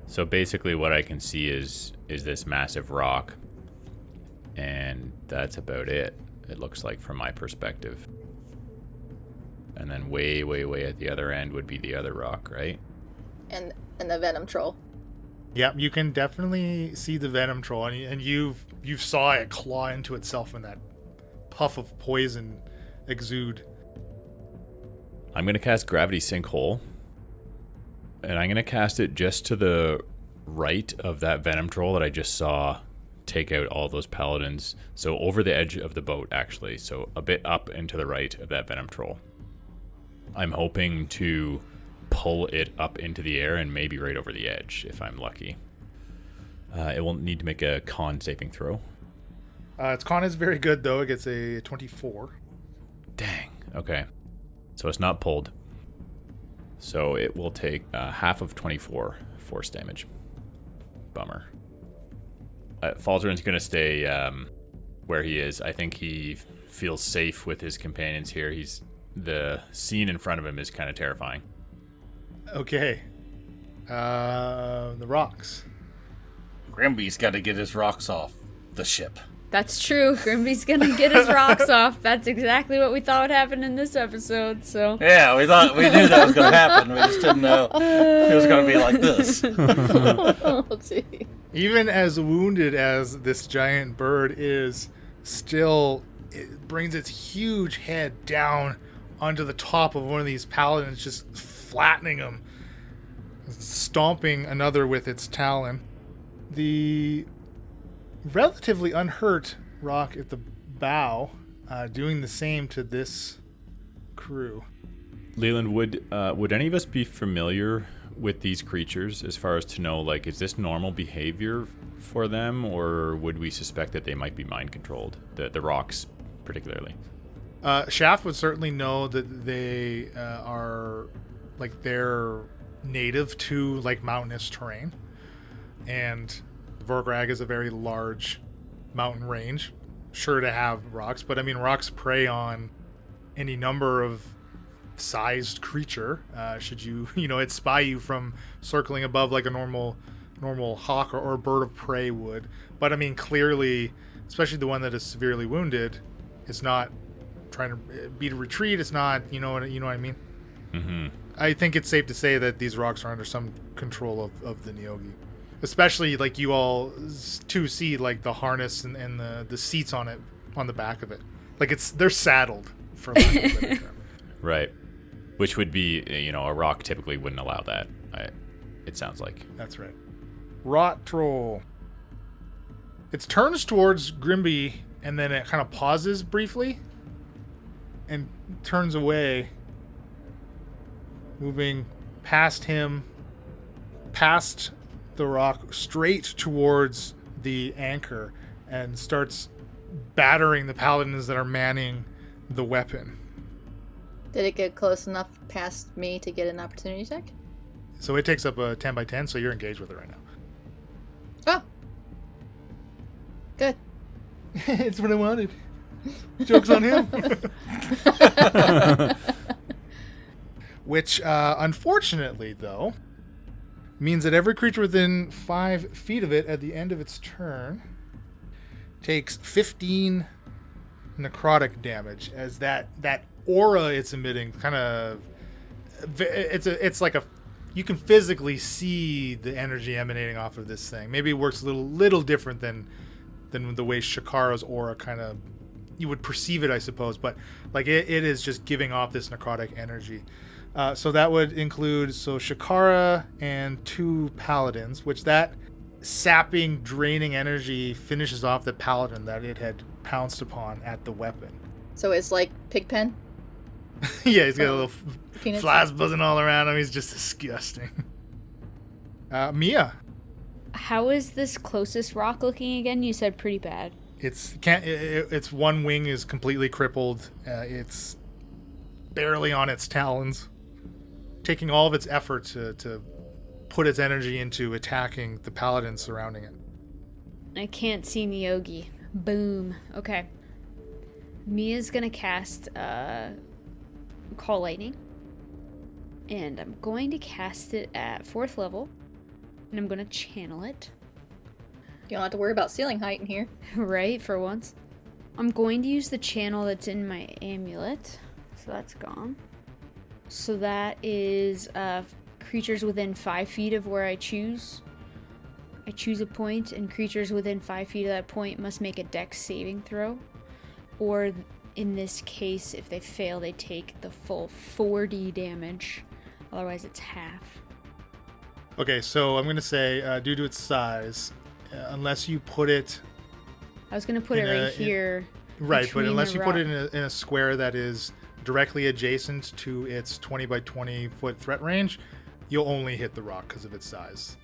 So basically what I can see is this massive rock, and that's about it, it looks like, from my perspective. And then way, way, way at the other end would be the other rock, right? And the Venom Troll. Yep, you can definitely see the Venom Troll, and you saw it claw into itself in that puff of poison exude. I'm going to cast Gravity Sinkhole, and I'm going to cast it just to the right of that Venom Troll that I just saw take out all those paladins. So over the edge of the boat, actually. So a bit up and to the right of that Venom Troll. I'm hoping to pull it up into the air and maybe right over the edge if I'm lucky. It will need to make a con saving throw. Its con is very good, though. It gets a 24. Dang. Okay. So it's not pulled. So it will take half of 24 force damage. Bummer. Falzarin's going to stay where he is. I think he feels safe with his companions here. The scene in front of him is kind of terrifying. Okay. The rocks. Grimby's got to get his rocks off the ship. That's true. Grimby's gonna get his rocks off. That's exactly what we thought would happen in this episode, so. Yeah, we knew that was going to happen. We just didn't know it was going to be like this. Oh, gee. Even as wounded as this giant bird is, still, it brings its huge head down onto the top of one of these paladins, just flattening him, stomping another with its talon. The relatively unhurt rock at the bow, doing the same to this crew. Leland, would any of us be familiar with these creatures as far as to know, like, is this normal behavior for them, or would we suspect that they might be mind controlled? The rocks, particularly. Shaft would certainly know that they are, like, they're native to, like, mountainous terrain. And Vorgrag is a very large mountain range, sure to have rocks. But, I mean, rocks prey on any number of sized creature. Should you, it spy you from circling above like a normal hawk or bird of prey would. But, I mean, clearly, especially the one that is severely wounded, it's not trying to beat a retreat. It's not, you know what I mean? Mm-hmm. I think it's safe to say that these rocks are under some control of the Neogi. Especially, like, you all too see, like, the harness and the seats on it, on the back of it. Like, they're saddled, for lack of a better term. Right. Which would be, a rock typically wouldn't allow that, it sounds like. That's right. Rot Troll. It turns towards Grimby, and then it kind of pauses briefly, and turns away, moving past him, past the rock, straight towards the anchor, and starts battering the paladins that are manning the weapon. Did it get close enough past me to get an opportunity check? So it takes up a 10 by 10, so you're engaged with it right now. Oh. Good. It's what I wanted. Joke's on him. Which, unfortunately, though, means that every creature within 5 feet of it at the end of its turn takes 15 necrotic damage, as that aura it's emitting kind of, it's like you can physically see the energy emanating off of this thing. Maybe it works a little different than the way Shakara's aura kind of, you would perceive it, I suppose, but like it is just giving off this necrotic energy. So that would include Shakara and 2 paladins, which that sapping, draining energy finishes off the paladin that it had pounced upon at the weapon. So it's like Pigpen? Yeah, he's got a little Peanuts. flies buzzing all around him. He's just disgusting. Mia. How is this closest rock looking again? You said pretty bad. Its one wing is completely crippled. It's barely on its talons, taking all of its effort to put its energy into attacking the paladins surrounding it. I can't see Neogi. Boom. Okay. Mia's gonna cast Call Lightning. And I'm going to cast it at 4th level. And I'm gonna channel it. You don't have to worry about ceiling height in here. Right, for once. I'm going to use the channel that's in my amulet. So that's gone. So that is creatures within 5 feet of where I choose. I choose a point, and creatures within 5 feet of that point must make a dex saving throw. Or in this case, if they fail, they take the full 40 damage. Otherwise, it's half. Okay, so I'm going to say, due to its size, unless you put it... I was going to put it right here. Right, but unless you put it rock. in a square that is directly adjacent to its 20 by 20 foot threat range, you'll only hit the rock because of its size.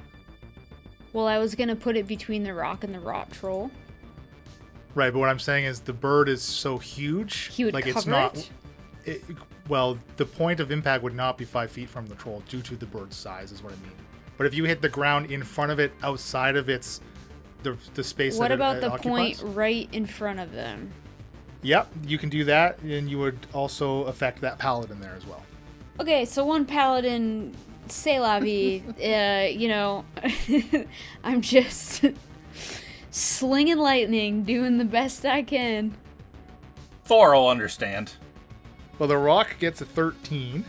Well, I was going to put it between the rock and the rot troll. Right, but what I'm saying is the bird is so huge. He would like cover it's not, it? Well, the point of impact would not be 5 feet from the troll due to the bird's size, is what I mean. But if you hit the ground in front of it, outside of its the space What that about it the occupies? point right in front of them? Yep, you can do that, and you would also affect that paladin there as well. Okay, so one paladin, c'est la vie, I'm just slinging lightning, doing the best I can. Thor will understand. Well, the rock gets a 13,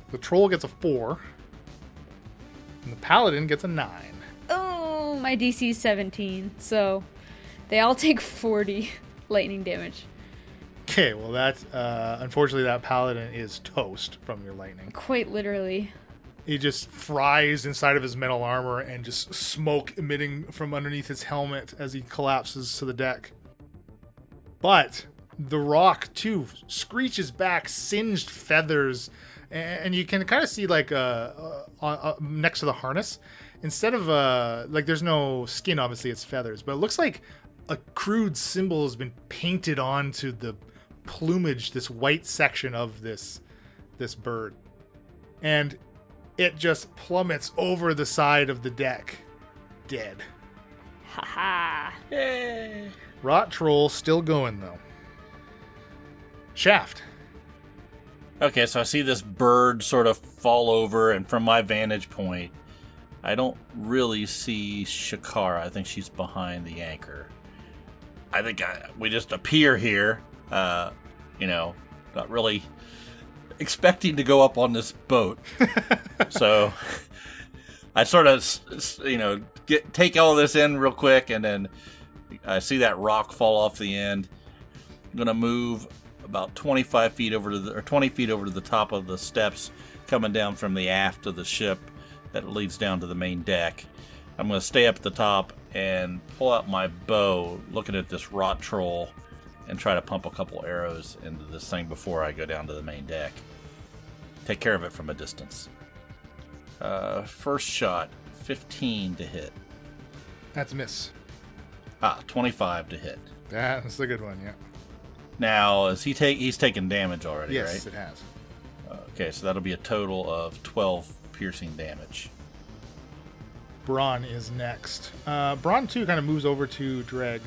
the troll gets a 4, and the paladin gets a 9. Oh, my DC is 17, so they all take 40 lightning damage. Okay, well that's unfortunately that paladin is toast from your lightning. Quite literally. He just fries inside of his metal armor and just smoke emitting from underneath his helmet as he collapses to the deck. But the rock, too, screeches back, singed feathers, and you can kind of see, like, next to the harness, instead of, like, there's no skin, obviously, it's feathers, but it looks like a crude symbol has been painted onto the plumage, this white section of this bird. And it just plummets over the side of the deck, dead. Haha. Yay! Rot Troll still going, though. Shaft. Okay, so I see this bird sort of fall over, and from my vantage point, I don't really see Shakara. I think she's behind the anchor. I think we just appear here, not really expecting to go up on this boat. So I sort of, take all this in real quick, and then I see that rock fall off the end. I'm going to move about 25 feet over to 20 feet over to the top of the steps coming down from the aft of the ship that leads down to the main deck. I'm going to stay up at the top and pull out my bow, looking at this rot troll, and try to pump a couple arrows into this thing before I go down to the main deck. Take care of it from a distance. First shot, 15 to hit. That's a miss. 25 to hit. That's a good one, yeah. Now, he's taken damage already, right? Yes, it has. Okay, so that'll be a total of 12 piercing damage. Braun is next. Braun, too, kind of moves over to Dreg,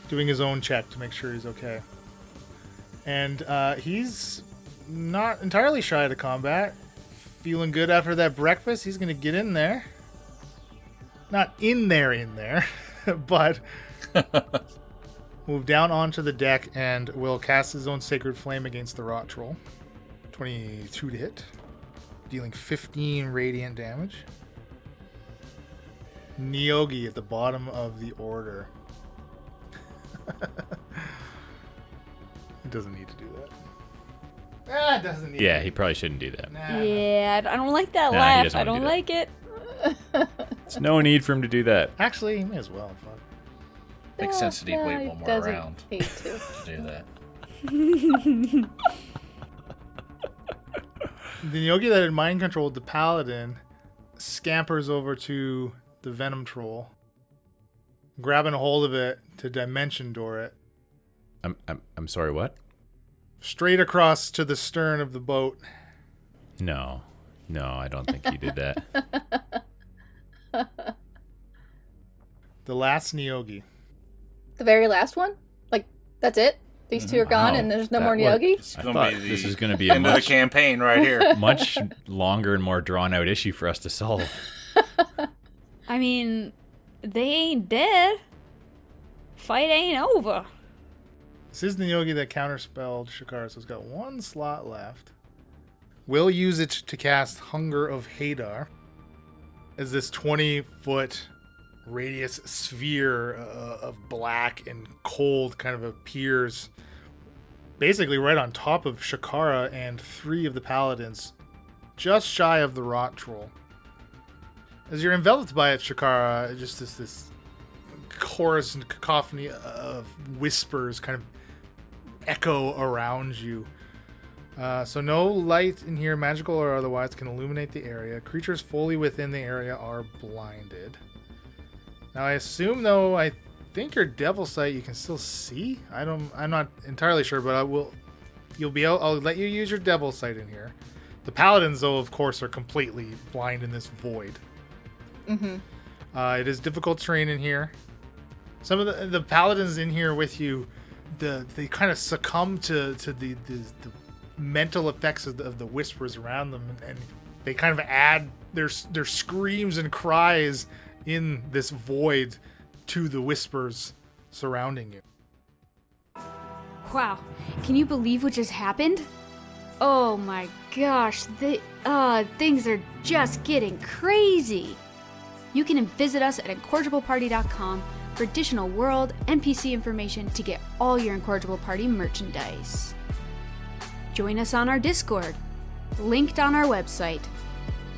doing his own check to make sure he's okay. And he's not entirely shy of the combat. Feeling good after that breakfast. He's going to get in there. Not in there, but move down onto the deck and will cast his own Sacred Flame against the Rot Troll. 22 to hit, dealing 15 radiant damage. Nyogi at the bottom of the order. He doesn't need to do that. It doesn't need Yeah, to. he probably shouldn't do that. Nah, Yeah, I don't like that Nah, he laugh. doesn't I wanna don't do that. like it. There's no need for him to do that. Actually, he may as well. Fuck. Makes sense to Yeah, wait he one more doesn't round need to. to do that. The Nyogi that had mind controlled the paladin scampers over to the Venom Troll, grabbing a hold of it to dimension door it I'm sorry, what? straight across to the stern of the boat. No, I don't think he did that. The last Nyogi. The very last one? Like, that's it? These two are gone Wow. and there's no That- more what? Nyogi? It's I going thought to be this the is going to be a end of the much, campaign right here. much longer and more drawn out issue for us to solve. I mean, they ain't dead. Fight ain't over. This is the Nyogi that counterspelled Shakara, so it's got one slot left. We'll use it to cast Hunger of Hadar as this 20-foot radius sphere of black and cold kind of appears basically right on top of Shakara and 3 of the paladins, just shy of the Rot Troll. As you're enveloped by it, Shakara, just this chorus and cacophony of whispers kind of echo around you. So no light in here, magical or otherwise, can illuminate the area. Creatures fully within the area are blinded. Now I assume, though, I think your devil sight you can still see. I'm not entirely sure, but I'll let you use your devil sight in here. The paladins, though, of course, are completely blind in this void. Mm-hmm. It is difficult terrain in here. Some of the paladins in here with you, they kind of succumb to the mental effects of the whispers around them, and they kind of add their screams and cries in this void to the whispers surrounding you. Wow, can you believe what just happened? Oh my gosh, things are just getting crazy. You can visit us at incorrigibleparty.com for additional world NPC information to get all your Incorrigible Party merchandise. Join us on our Discord, linked on our website.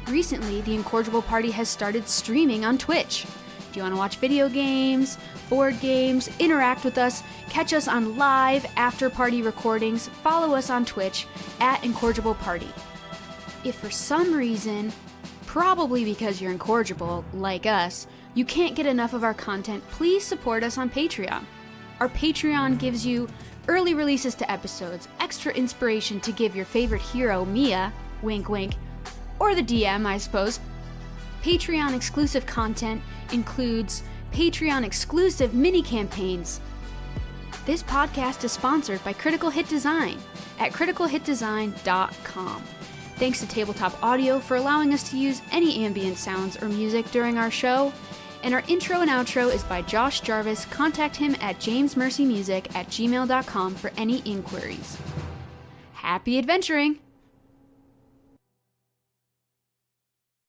Recently, the Incorrigible Party has started streaming on Twitch. Do you want to watch video games, board games, interact with us, catch us on live after-party recordings, follow us on Twitch at Incorrigible Party. If for some reason, probably because you're incorrigible, like us, you can't get enough of our content, please support us on Patreon. Our Patreon gives you early releases to episodes, extra inspiration to give your favorite hero, Mia, wink wink, or the DM, I suppose. Patreon exclusive content includes Patreon exclusive mini campaigns. This podcast is sponsored by Critical Hit Design at criticalhitdesign.com. Thanks to Tabletop Audio for allowing us to use any ambient sounds or music during our show. And our intro and outro is by Josh Jarvis. Contact him at jamesmercymusic@gmail.com for any inquiries. Happy adventuring!